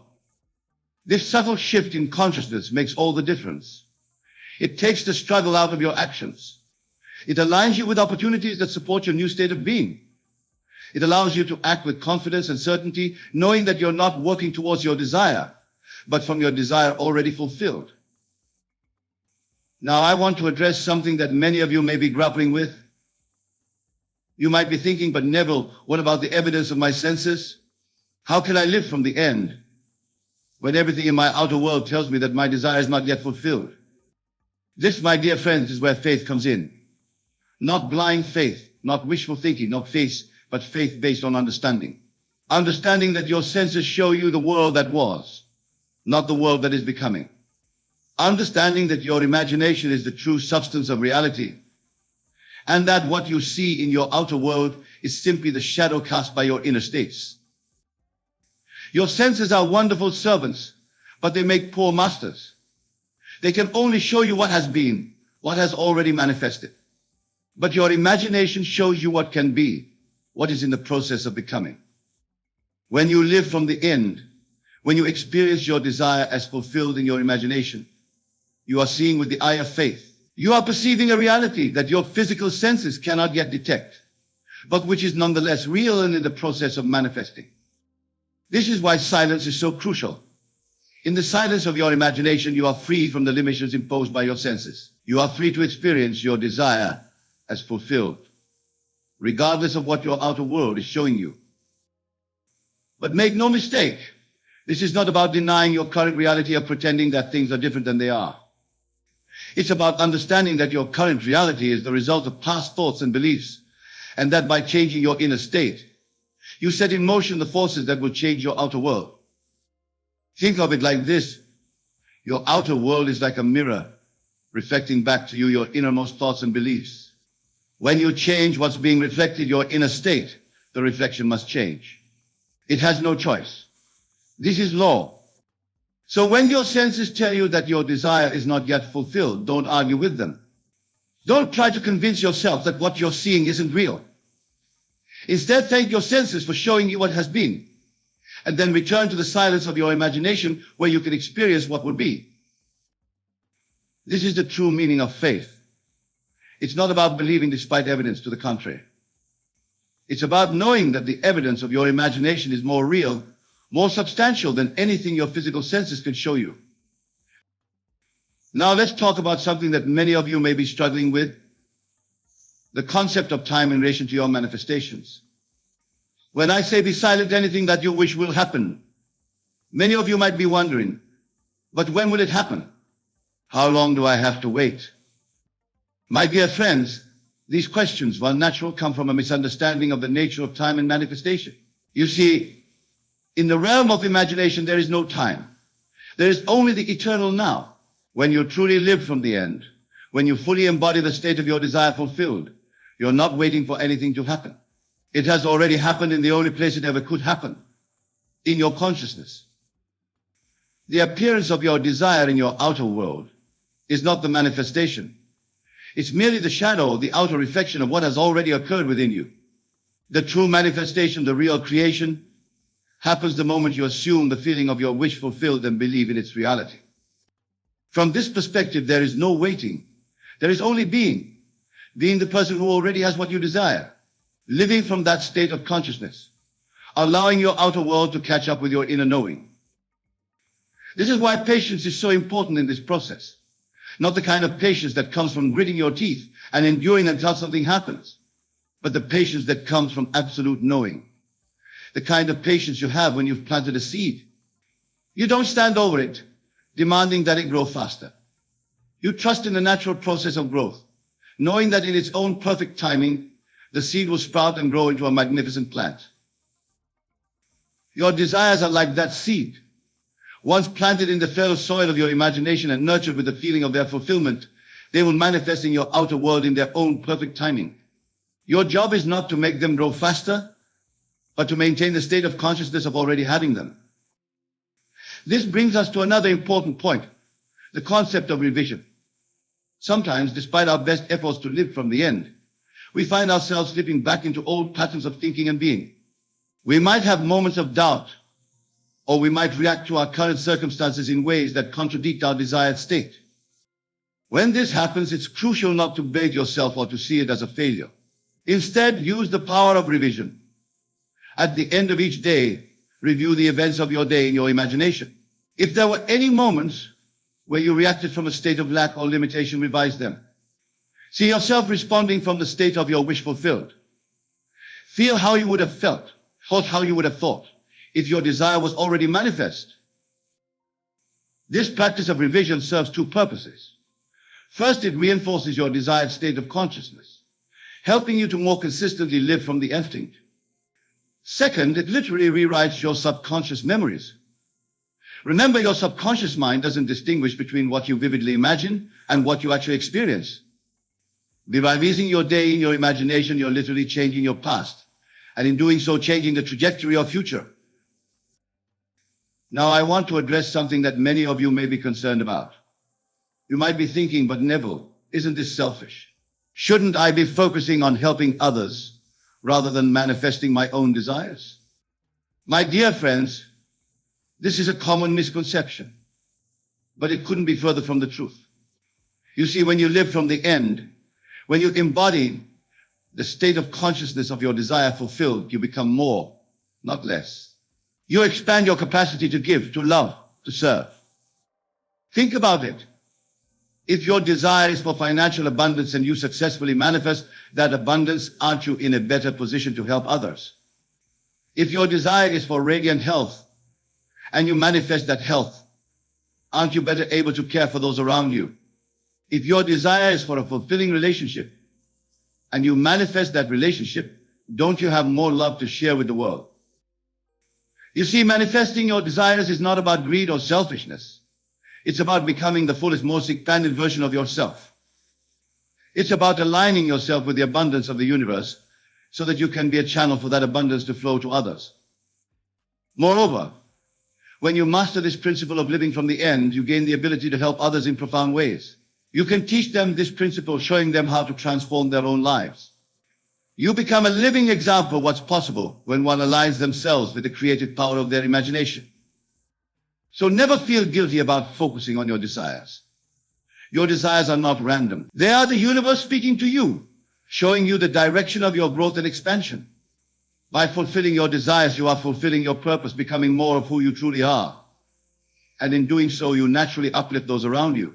This subtle shift in consciousness makes all the difference. It takes the struggle out of your actions. It aligns you with opportunities that support your new state of being. It allows you to act with confidence and certainty, knowing that you're not working towards your desire, but from your desire already fulfilled. Now, I want to address something that many of you may be grappling with. You might be thinking, but Neville, what about the evidence of my senses? How can I live from the end when everything in my outer world tells me that my desire is not yet fulfilled? This, my dear friends, is where faith comes in. Not blind faith, not wishful thinking, not faith, but faith based on understanding. Understanding that your senses show you the world that was, not the world that is becoming. Understanding that your imagination is the true substance of reality, and that what you see in your outer world is simply the shadow cast by your inner states. Your senses are wonderful servants, but they make poor masters. They can only show you what has been, what has already manifested. But your imagination shows you what can be, what is in the process of becoming. When you live from the end, when you experience your desire as fulfilled in your imagination, you are seeing with the eye of faith. You are perceiving a reality that your physical senses cannot yet detect, but which is nonetheless real and in the process of manifesting. This is why silence is so crucial. In the silence of your imagination, you are free from the limitations imposed by your senses. You are free to experience your desire as fulfilled, regardless of what your outer world is showing you. But make no mistake, this is not about denying your current reality or pretending that things are different than they are. It's about understanding that your current reality is the result of past thoughts and beliefs, and that by changing your inner state, you set in motion the forces that will change your outer world. Think of it like this. Your outer world is like a mirror, reflecting back to you your innermost thoughts and beliefs. When you change what's being reflected, your inner state, the reflection must change. It has no choice. This is law. So when your senses tell you that your desire is not yet fulfilled, don't argue with them. Don't try to convince yourself that what you're seeing isn't real. Instead, thank your senses for showing you what has been, and then return to the silence of your imagination where you can experience what will be. This is the true meaning of faith. It's not about believing despite evidence to the contrary. It's about knowing that the evidence of your imagination is more real, more substantial than anything your physical senses can show you. Now let's talk about something that many of you may be struggling with, the concept of time in relation to your manifestations. When I say be silent, anything that you wish will happen, many of you might be wondering, but when will it happen? How long do I have to wait? My dear friends, these questions, while natural, come from a misunderstanding of the nature of time and manifestation. You see, in the realm of imagination, there is no time. There is only the eternal now. When you truly live from the end, when you fully embody the state of your desire fulfilled, you're not waiting for anything to happen. It has already happened in the only place it ever could happen, in your consciousness. The appearance of your desire in your outer world is not the manifestation. It's merely the shadow, the outer reflection of what has already occurred within you. The true manifestation, the real creation, happens the moment you assume the feeling of your wish fulfilled and believe in its reality. From this perspective, there is no waiting. There is only being. Being the person who already has what you desire. Living from that state of consciousness. Allowing your outer world to catch up with your inner knowing. This is why patience is so important in this process. Not the kind of patience that comes from gritting your teeth and enduring until something happens, but the patience that comes from absolute knowing. The kind of patience you have when you've planted a seed. You don't stand over it, demanding that it grow faster. You trust in the natural process of growth, knowing that in its own perfect timing, the seed will sprout and grow into a magnificent plant. Your desires are like that seed. Once planted in the fertile soil of your imagination and nurtured with the feeling of their fulfillment, they will manifest in your outer world in their own perfect timing. Your job is not to make them grow faster, but to maintain the state of consciousness of already having them. This brings us to another important point, the concept of revision. Sometimes, despite our best efforts to live from the end, we find ourselves slipping back into old patterns of thinking and being. We might have moments of doubt, or we might react to our current circumstances in ways that contradict our desired state. When this happens, it's crucial not to berate yourself or to see it as a failure. Instead, use the power of revision. At the end of each day, review the events of your day in your imagination. If there were any moments where you reacted from a state of lack or limitation, revise them. See yourself responding from the state of your wish fulfilled. Feel how you would have felt, thought how you would have thought, if your desire was already manifest. This practice of revision serves two purposes. First, it reinforces your desired state of consciousness, helping you to more consistently live from the instinct. Second, it literally rewrites your subconscious memories. Remember, your subconscious mind doesn't distinguish between what you vividly imagine and what you actually experience. By revising your day in your imagination, you're literally changing your past, and in doing so, changing the trajectory of future. Now, I want to address something that many of you may be concerned about. You might be thinking, but Neville, isn't this selfish? Shouldn't I be focusing on helping others rather than manifesting my own desires? My dear friends, this is a common misconception, but it couldn't be further from the truth. You see, when you live from the end, when you embody the state of consciousness of your desire fulfilled, you become more, not less. You expand your capacity to give, to love, to serve. Think about it. If your desire is for financial abundance and you successfully manifest that abundance, aren't you in a better position to help others? If your desire is for radiant health and you manifest that health, aren't you better able to care for those around you? If your desire is for a fulfilling relationship and you manifest that relationship, don't you have more love to share with the world? You see, manifesting your desires is not about greed or selfishness. It's about becoming the fullest, most expanded version of yourself. It's about aligning yourself with the abundance of the universe so that you can be a channel for that abundance to flow to others. Moreover, when you master this principle of living from the end, you gain the ability to help others in profound ways. You can teach them this principle, showing them how to transform their own lives. You become a living example of what's possible when one aligns themselves with the creative power of their imagination. So never feel guilty about focusing on your desires. Your desires are not random. They are the universe speaking to you, showing you the direction of your growth and expansion. By fulfilling your desires, you are fulfilling your purpose, becoming more of who you truly are. And in doing so, you naturally uplift those around you.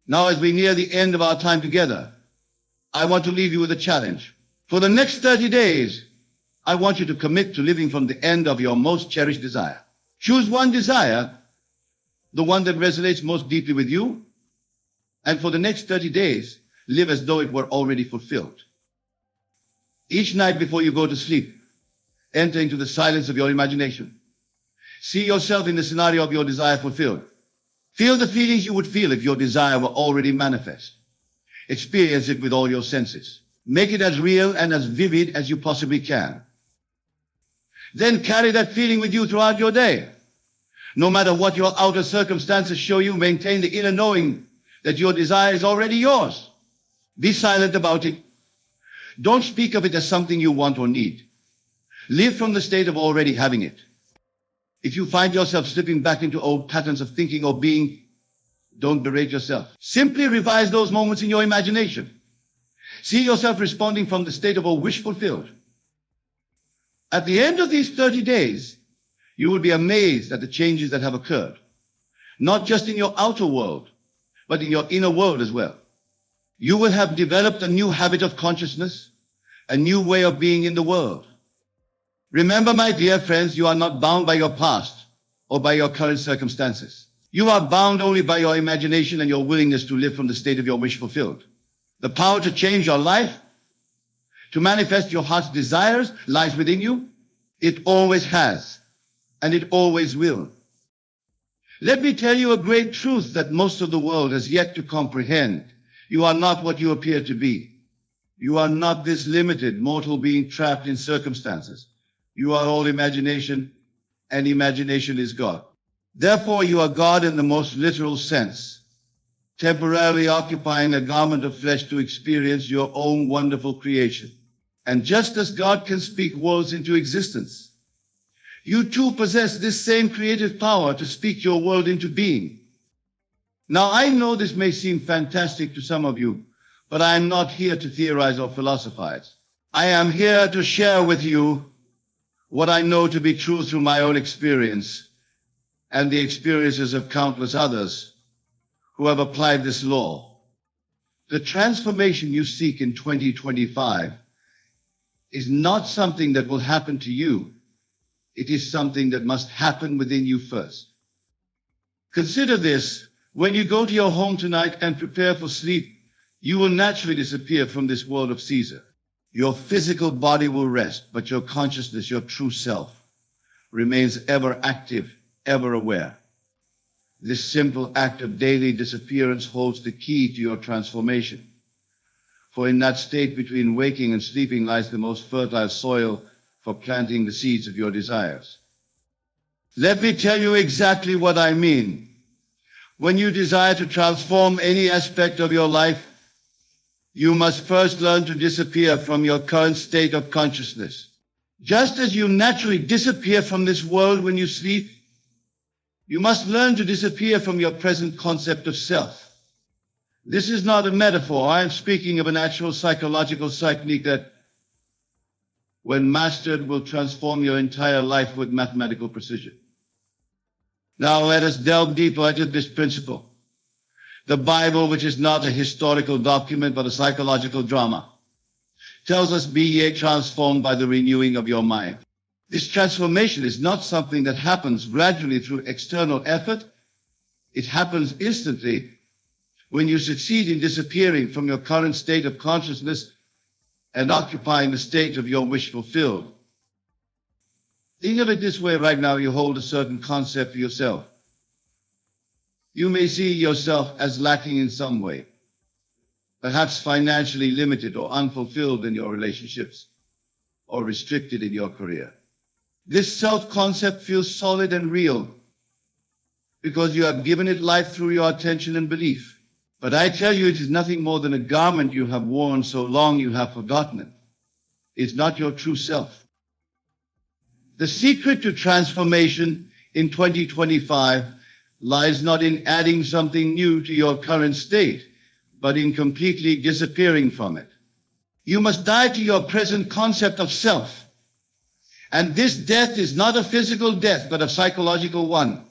Now, as we near the end of our time together, I want to leave you with a challenge. For the next 30 days, I want you to commit to living from the end of your most cherished desire. Choose one desire, the one that resonates most deeply with you, and for the next 30 days, live as though it were already fulfilled. Each night before you go to sleep, enter into the silence of your imagination. See yourself in the scenario of your desire fulfilled. Feel the feelings you would feel if your desire were already manifest. Experience it with all your senses. Make it as real and as vivid as you possibly can. Then carry that feeling with you throughout your day. No matter what your outer circumstances show you, maintain the inner knowing that your desire is already yours. Be silent about it. Don't speak of it as something you want or need. Live from the state of already having it. If you find yourself slipping back into old patterns of thinking or being, don't berate yourself. Simply revise those moments in your imagination. See yourself responding from the state of a wish fulfilled. At the end of these 30 days, you will be amazed at the changes that have occurred, not just in your outer world, but in your inner world as well. You will have developed a new habit of consciousness, a new way of being in the world. Remember, my dear friends, you are not bound by your past or by your current circumstances. You are bound only by your imagination and your willingness to live from the state of your wish fulfilled. The power to change your life, to manifest your heart's desires, lies within you. It always has, and it always will. Let me tell you a great truth that most of the world has yet to comprehend. You are not what you appear to be. You are not this limited mortal being trapped in circumstances. You are all imagination, and imagination is God. Therefore, you are God in the most literal sense, temporarily occupying a garment of flesh to experience your own wonderful creation. And just as God can speak worlds into existence, you too possess this same creative power to speak your world into being. Now, I know this may seem fantastic to some of you, but I am not here to theorize or philosophize. I am here to share with you what I know to be true through my own experience and the experiences of countless others who have applied this law. The transformation you seek in 2025 is not something that will happen to you. It is something that must happen within you first. Consider this: when you go to your home tonight and prepare for sleep, you will naturally disappear from this world of Caesar. Your physical body will rest, but your consciousness, your true self, remains ever active, ever aware. This simple act of daily disappearance holds the key to your transformation. For in that state between waking and sleeping lies the most fertile soil for planting the seeds of your desires. Let me tell you exactly what I mean. When you desire to transform any aspect of your life, you must first learn to disappear from your current state of consciousness. Just as you naturally disappear from this world when you sleep, you must learn to disappear from your present concept of self. This is not a metaphor. I am speaking of an actual psychological technique that, when mastered, will transform your entire life with mathematical precision. Now let us delve deeper into this principle. The Bible, which is not a historical document but a psychological drama, tells us, "Be ye transformed by the renewing of your mind." This transformation is not something that happens gradually through external effort. It happens instantly when you succeed in disappearing from your current state of consciousness and occupying the state of your wish fulfilled. Think of it this way: right now you hold a certain concept for yourself. You may see yourself as lacking in some way, perhaps financially limited or unfulfilled in your relationships, or restricted in your career. This self-concept feels solid and real because you have given it life through your attention and belief. But I tell you, it is nothing more than a garment you have worn so long you have forgotten it. It's not your true self. The secret to transformation in 2025 lies not in adding something new to your current state, but in completely disappearing from it. You must die to your present concept of self. And this death is not a physical death, but a psychological one.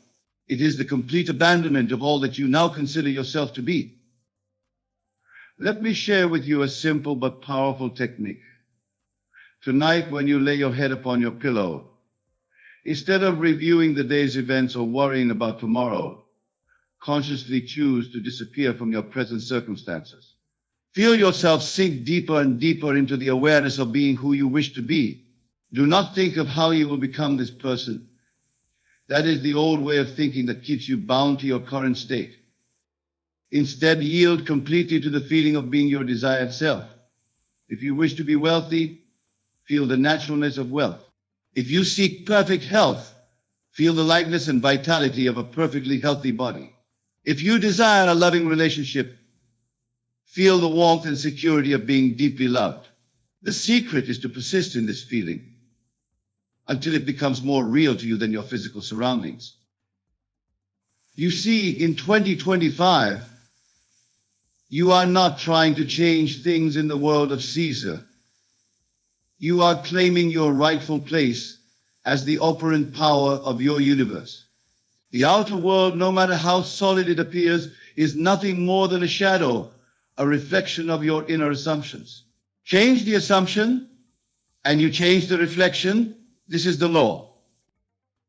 It is the complete abandonment of all that you now consider yourself to be. Let me share with you a simple but powerful technique. Tonight, when you lay your head upon your pillow, instead of reviewing the day's events or worrying about tomorrow, consciously choose to disappear from your present circumstances. Feel yourself sink deeper and deeper into the awareness of being who you wish to be. Do not think of how you will become this person. That is the old way of thinking that keeps you bound to your current state. Instead, yield completely to the feeling of being your desired self. If you wish to be wealthy, feel the naturalness of wealth. If you seek perfect health, feel the lightness and vitality of a perfectly healthy body. If you desire a loving relationship, feel the warmth and security of being deeply loved. The secret is to persist in this feeling until it becomes more real to you than your physical surroundings. You see, in 2025, you are not trying to change things in the world of Caesar. You are claiming your rightful place as the operant power of your universe. The outer world, no matter how solid it appears, is nothing more than a shadow, a reflection of your inner assumptions. Change the assumption, and you change the reflection. This is the law.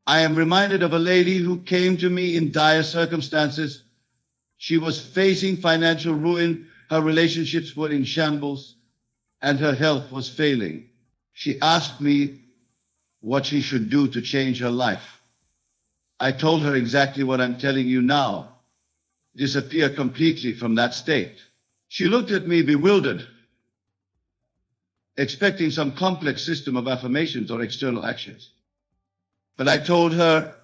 I am reminded of a lady who came to me in dire circumstances. She was facing financial ruin, her relationships were in shambles, and her health was failing. She asked me what she should do to change her life. I told her exactly what I'm telling you now. Disappear completely from that state. She looked at me bewildered, expecting some complex system of affirmations or external actions. But I told her,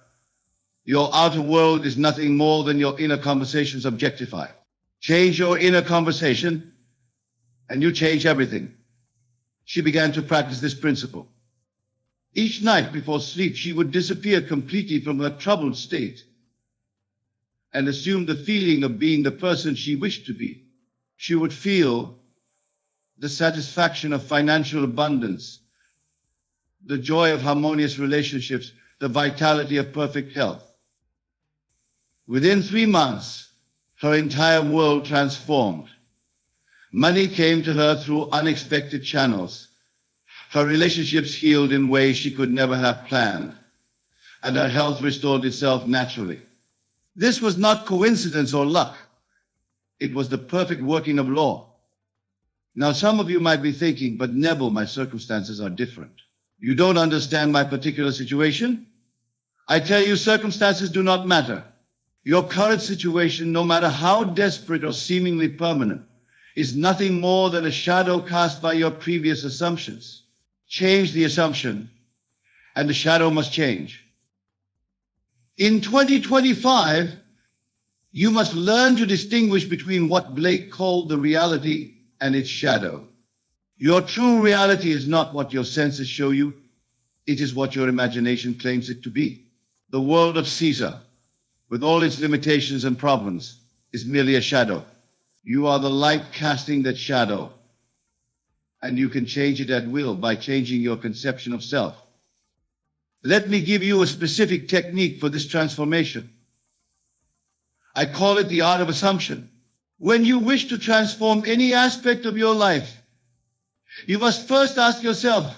your outer world is nothing more than your inner conversations objectified. Change your inner conversation, and you change everything. She began to practice this principle. Each night before sleep, she would disappear completely from her troubled state and assume the feeling of being the person she wished to be. She would feel the satisfaction of financial abundance, the joy of harmonious relationships, the vitality of perfect health. Within 3 months, her entire world transformed. Money came to her through unexpected channels. Her relationships healed in ways she could never have planned, and her health restored itself naturally. This was not coincidence or luck. It was the perfect working of law. Now, some of you might be thinking, but Neville, my circumstances are different. You don't understand my particular situation? I tell you, circumstances do not matter. Your current situation, no matter how desperate or seemingly permanent, is nothing more than a shadow cast by your previous assumptions. Change the assumption, and the shadow must change. In 2025, you must learn to distinguish between what Blake called the reality and its shadow. Your true reality is not what your senses show you. It is what your imagination claims it to be. The world of Caesar, with all its limitations and problems, is merely a shadow. You are the light casting that shadow, and you can change it at will by changing your conception of self. Let me give you a specific technique for this transformation. I call it the art of assumption. When you wish to transform any aspect of your life, you must first ask yourself,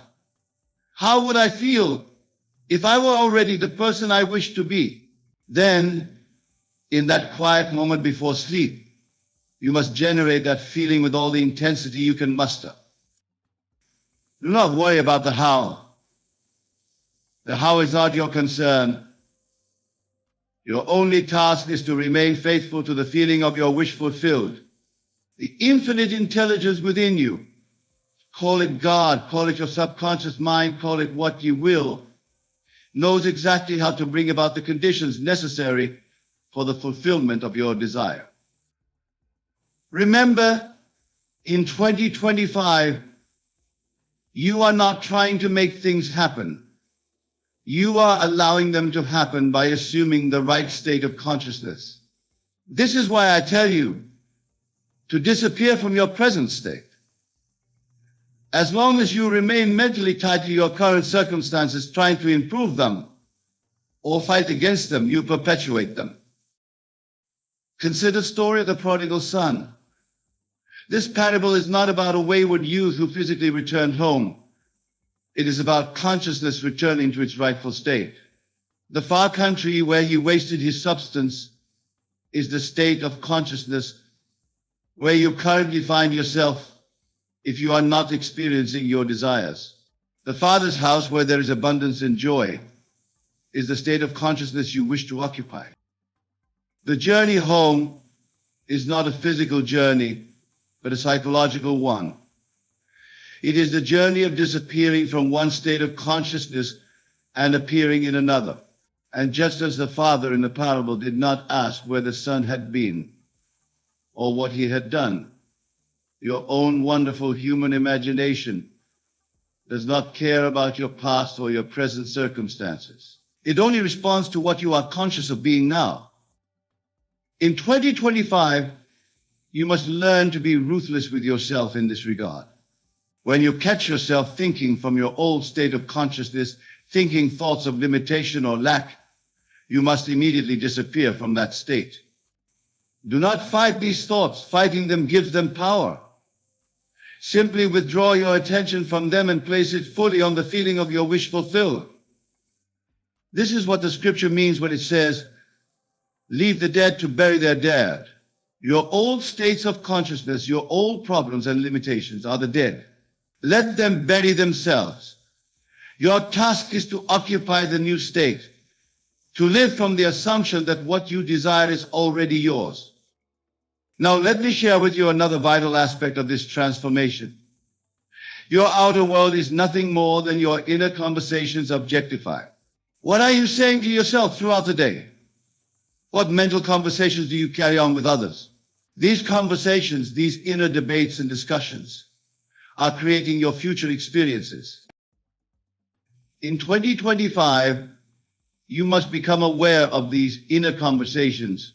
how would I feel if I were already the person I wish to be? Then, in that quiet moment before sleep, you must generate that feeling with all the intensity you can muster. Do not worry about the how. The how is not your concern. Your only task is to remain faithful to the feeling of your wish fulfilled. The infinite intelligence within you, call it God, call it your subconscious mind, call it what you will, knows exactly how to bring about the conditions necessary for the fulfillment of your desire. Remember, in 2025, you are not trying to make things happen. You are allowing them to happen by assuming the right state of consciousness. This is why I tell you to disappear from your present state. As long as you remain mentally tied to your current circumstances, trying to improve them or fight against them, you perpetuate them. Consider the story of the prodigal son. This parable is not about a wayward youth who physically returned home. It is about consciousness returning to its rightful state. The far country where he wasted his substance is the state of consciousness where you currently find yourself if you are not experiencing your desires. The Father's house where there is abundance and joy is the state of consciousness you wish to occupy. The journey home is not a physical journey, but a psychological one. It is the journey of disappearing from one state of consciousness and appearing in another. And just as the father in the parable did not ask where the son had been or what he had done, your own wonderful human imagination does not care about your past or your present circumstances. It only responds to what you are conscious of being now. In 2025, you must learn to be ruthless with yourself in this regard. When you catch yourself thinking from your old state of consciousness, thinking thoughts of limitation or lack, you must immediately disappear from that state. Do not fight these thoughts. Fighting them gives them power. Simply withdraw your attention from them and place it fully on the feeling of your wish fulfilled. This is what the scripture means when it says, leave the dead to bury their dead. Your old states of consciousness, your old problems and limitations are the dead. Let them bury themselves. Your task is to occupy the new state, to live from the assumption that what you desire is already yours. Now let me share with you another vital aspect of this transformation. Your outer world is nothing more than your inner conversations objectified. What are you saying to yourself throughout the day? What mental conversations do you carry on with others? These conversations, these inner debates and discussions, are creating your future experiences. In 2025, you must become aware of these inner conversations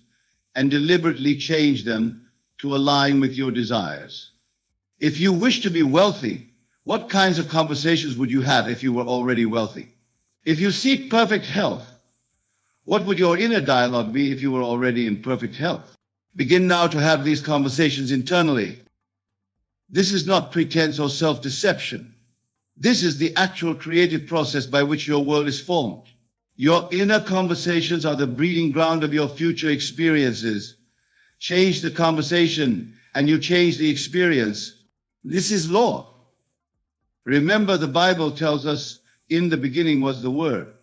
and deliberately change them to align with your desires. If you wish to be wealthy, What kinds of conversations would you have if you were already wealthy? If you seek perfect health, what would your inner dialogue be if you were already in perfect health? Begin now to have these conversations internally. This is not pretense or self-deception. This is the actual creative process by which your world is formed. Your inner conversations are the breeding ground of your future experiences. Change the conversation and you change the experience. This is law. Remember, the Bible tells us, in the beginning was the Word.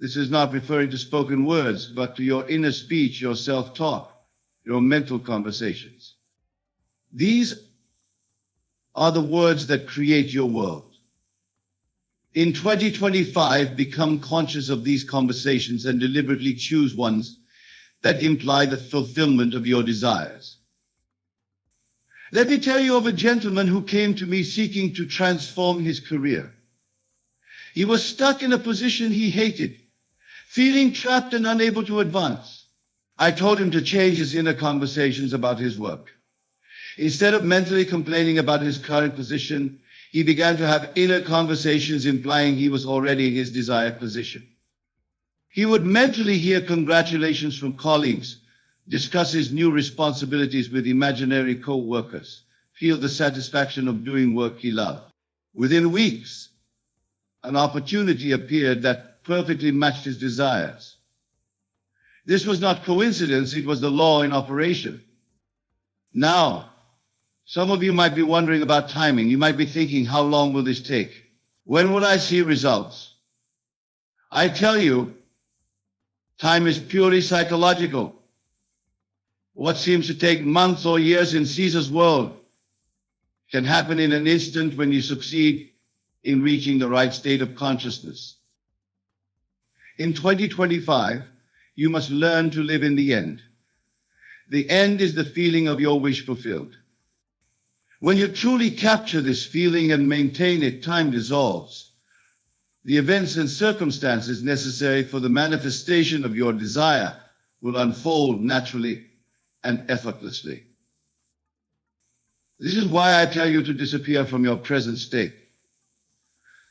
This is not referring to spoken words, but to your inner speech, your self-talk, your mental conversations. These are the words that create your world. In 2025, become conscious of these conversations and deliberately choose ones that imply the fulfillment of your desires. Let me tell you of a gentleman who came to me seeking to transform his career. He was stuck in a position he hated, feeling trapped and unable to advance. I told him to change his inner conversations about his work. Instead of mentally complaining about his current position, he began to have inner conversations implying he was already in his desired position. He would mentally hear congratulations from colleagues, discuss his new responsibilities with imaginary co-workers, feel the satisfaction of doing work he loved. Within weeks, an opportunity appeared that perfectly matched his desires. This was not coincidence, it was the law in operation. Now, some of you might be wondering about timing. You might be thinking, how long will this take? When will I see results? I tell you, time is purely psychological. What seems to take months or years in Caesar's world can happen in an instant when you succeed in reaching the right state of consciousness. In 2025, you must learn to live in the end. The end is the feeling of your wish fulfilled. When you truly capture this feeling and maintain it, time dissolves. The events and circumstances necessary for the manifestation of your desire will unfold naturally and effortlessly. This is why I tell you to disappear from your present state.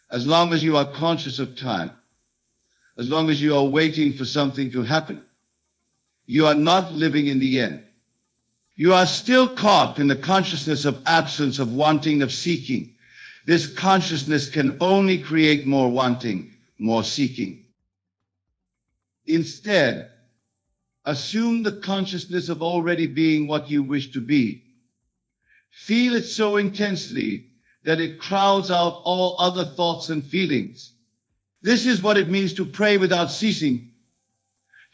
As long as you are conscious of time, as long as you are waiting for something to happen, you are not living in the end. You are still caught in the consciousness of absence, of wanting, of seeking. This consciousness can only create more wanting, more seeking. Instead, assume the consciousness of already being what you wish to be. Feel it so intensely that it crowds out all other thoughts and feelings. This is what it means to pray without ceasing,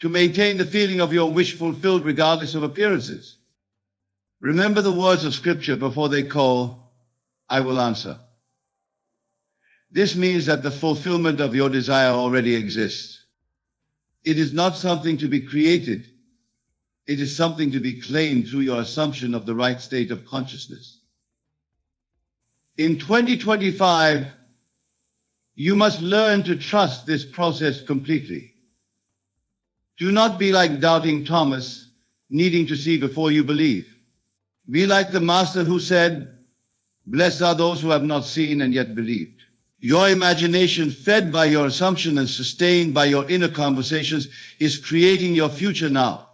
to maintain the feeling of your wish fulfilled regardless of appearances. Remember the words of Scripture before they call, I will answer. This means that the fulfillment of your desire already exists. It is not something to be created. It is something to be claimed through your assumption of the right state of consciousness. In 2025, you must learn to trust this process completely. Do not be like doubting Thomas, needing to see before you believe. Be like the Master who said, blessed are those who have not seen and yet believed. Your imagination, fed by your assumption and sustained by your inner conversations, is creating your future now.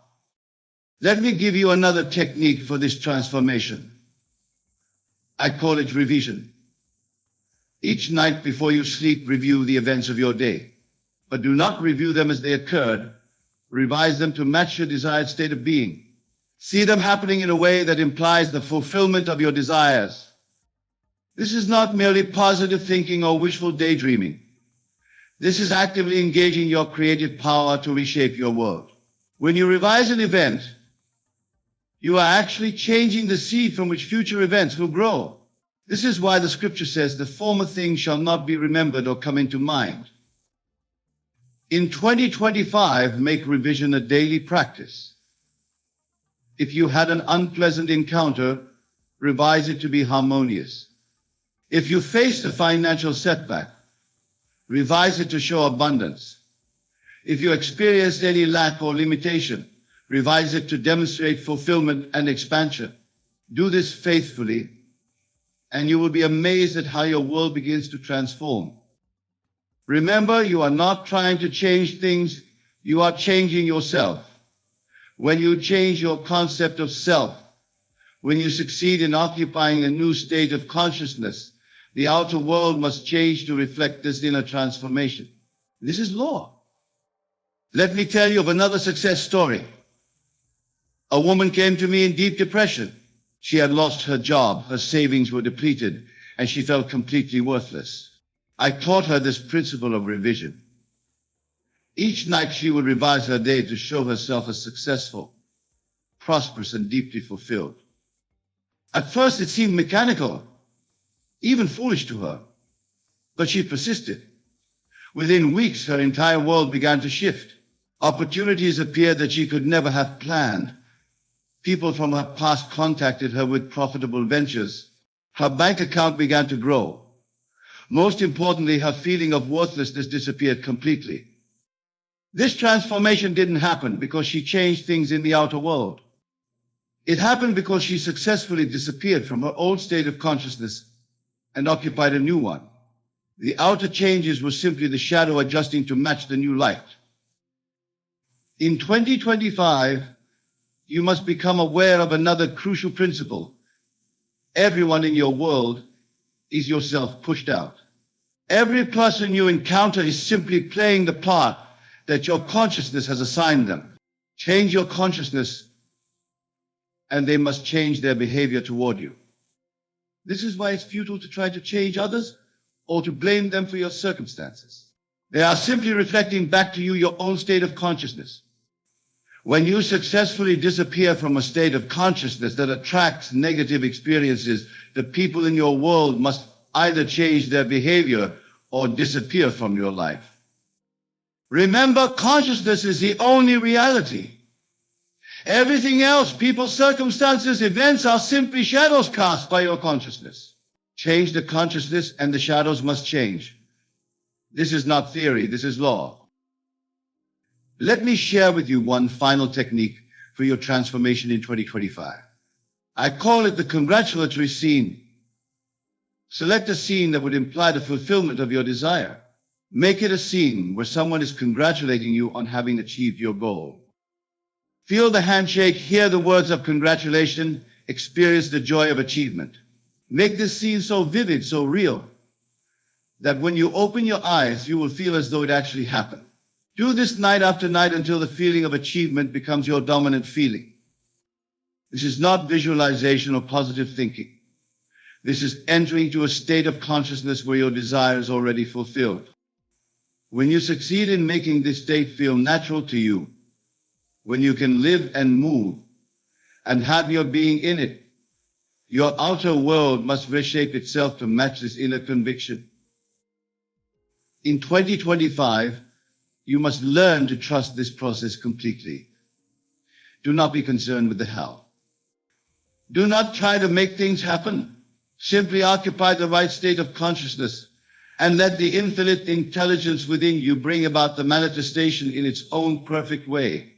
Let me give you another technique for this transformation. I call it revision. Each night before you sleep, review the events of your day. But do not review them as they occurred. Revise them to match your desired state of being. See them happening in a way that implies the fulfillment of your desires. This is not merely positive thinking or wishful daydreaming. This is actively engaging your creative power to reshape your world. When you revise an event, you are actually changing the seed from which future events will grow. This is why the Scripture says the former things shall not be remembered or come into mind. In 2025, make revision a daily practice. If you had an unpleasant encounter, revise it to be harmonious. If you faced a financial setback, revise it to show abundance. If you experienced any lack or limitation, revise it to demonstrate fulfillment and expansion. Do this faithfully, and you will be amazed at how your world begins to transform. Remember, you are not trying to change things, you are changing yourself. When you change your concept of self, when you succeed in occupying a new state of consciousness, the outer world must change to reflect this inner transformation. This is law. Let me tell you of another success story. A woman came to me in deep depression. She had lost her job, her savings were depleted, and she felt completely worthless. I taught her this principle of revision. Each night she would revise her day to show herself as successful, prosperous, and deeply fulfilled. At first it seemed mechanical, even foolish to her, but she persisted. Within weeks, her entire world began to shift. Opportunities appeared that she could never have planned. People from her past contacted her with profitable ventures. Her bank account began to grow. Most importantly, her feeling of worthlessness disappeared completely. This transformation didn't happen because she changed things in the outer world. It happened because she successfully disappeared from her old state of consciousness and occupied a new one. The outer changes were simply the shadow adjusting to match the new light. In 2025, you must become aware of another crucial principle. Everyone in your world is yourself pushed out. Every person you encounter is simply playing the part that your consciousness has assigned them. Change your consciousness, and they must change their behavior toward you. This is why it's futile to try to change others or to blame them for your circumstances. They are simply reflecting back to you your own state of consciousness. When you successfully disappear from a state of consciousness that attracts negative experiences, the people in your world must either change their behavior or disappear from your life. Remember, consciousness is the only reality. Everything else, people, circumstances, events, are simply shadows cast by your consciousness. Change the consciousness and the shadows must change. This is not theory, this is law. Let me share with you one final technique for your transformation in 2025. I call it the congratulatory scene. Select a scene that would imply the fulfillment of your desire. Make it a scene where someone is congratulating you on having achieved your goal. Feel the handshake, hear the words of congratulation, experience the joy of achievement. Make this scene so vivid, so real, that when you open your eyes, you will feel as though it actually happened. Do this night after night until the feeling of achievement becomes your dominant feeling. This is not visualization or positive thinking. This is entering to a state of consciousness where your desire is already fulfilled. When you succeed in making this state feel natural to you, when you can live and move and have your being in it, your outer world must reshape itself to match this inner conviction. In 2025, you must learn to trust this process completely. Do not be concerned with the how. Do not try to make things happen. Simply occupy the right state of consciousness and let the infinite intelligence within you bring about the manifestation in its own perfect way.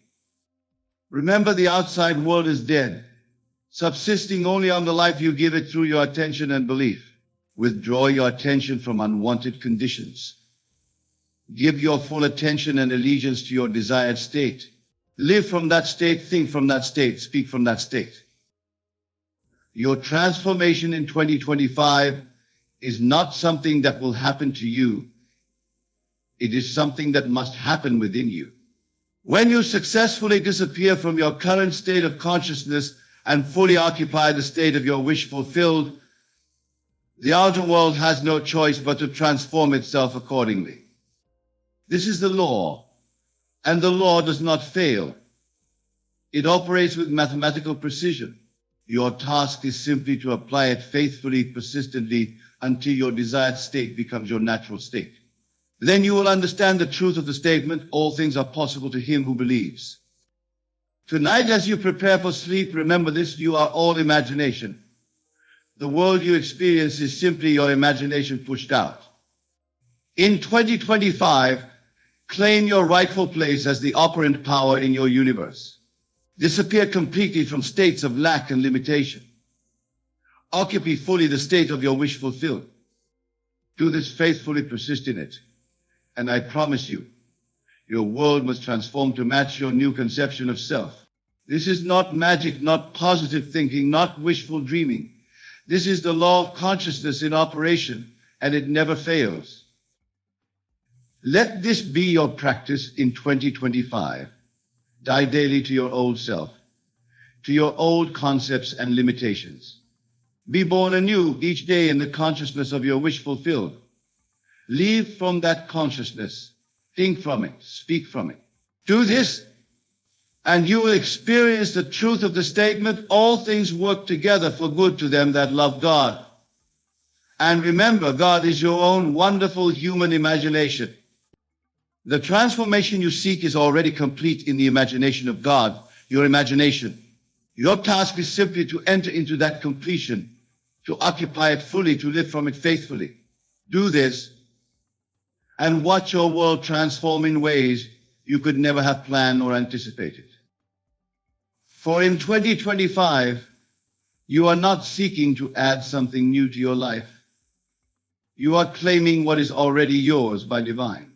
Remember, the outside world is dead, subsisting only on the life you give it through your attention and belief. Withdraw your attention from unwanted conditions. Give your full attention and allegiance to your desired state. Live from that state, think from that state, speak from that state. Your transformation in 2025 is not something that will happen to you. It is something that must happen within you. When you successfully disappear from your current state of consciousness and fully occupy the state of your wish fulfilled, the outer world has no choice but to transform itself accordingly. This is the law, and the law does not fail. It operates with mathematical precision. Your task is simply to apply it faithfully, persistently, until your desired state becomes your natural state. Then you will understand the truth of the statement, all things are possible to him who believes. Tonight, as you prepare for sleep, remember this: you are all imagination. The world you experience is simply your imagination pushed out. In 2025, claim your rightful place as the operant power in your universe. Disappear completely from states of lack and limitation. Occupy fully the state of your wish fulfilled. Do this faithfully, persist in it. And I promise you, your world must transform to match your new conception of self. This is not magic, not positive thinking, not wishful dreaming. This is the law of consciousness in operation, and it never fails. Let this be your practice in 2025. Die daily to your old self, to your old concepts and limitations. Be born anew each day in the consciousness of your wish fulfilled. Live from that consciousness. Think from it. Speak from it. Do this, and you will experience the truth of the statement, all things work together for good to them that love God. And remember, God is your own wonderful human imagination. The transformation you seek is already complete in the imagination of God, your imagination. Your task is simply to enter into that completion, to occupy it fully, to live from it faithfully. Do this, and watch your world transform in ways you could never have planned or anticipated. For in 2025, you are not seeking to add something new to your life. You are claiming what is already yours by divine.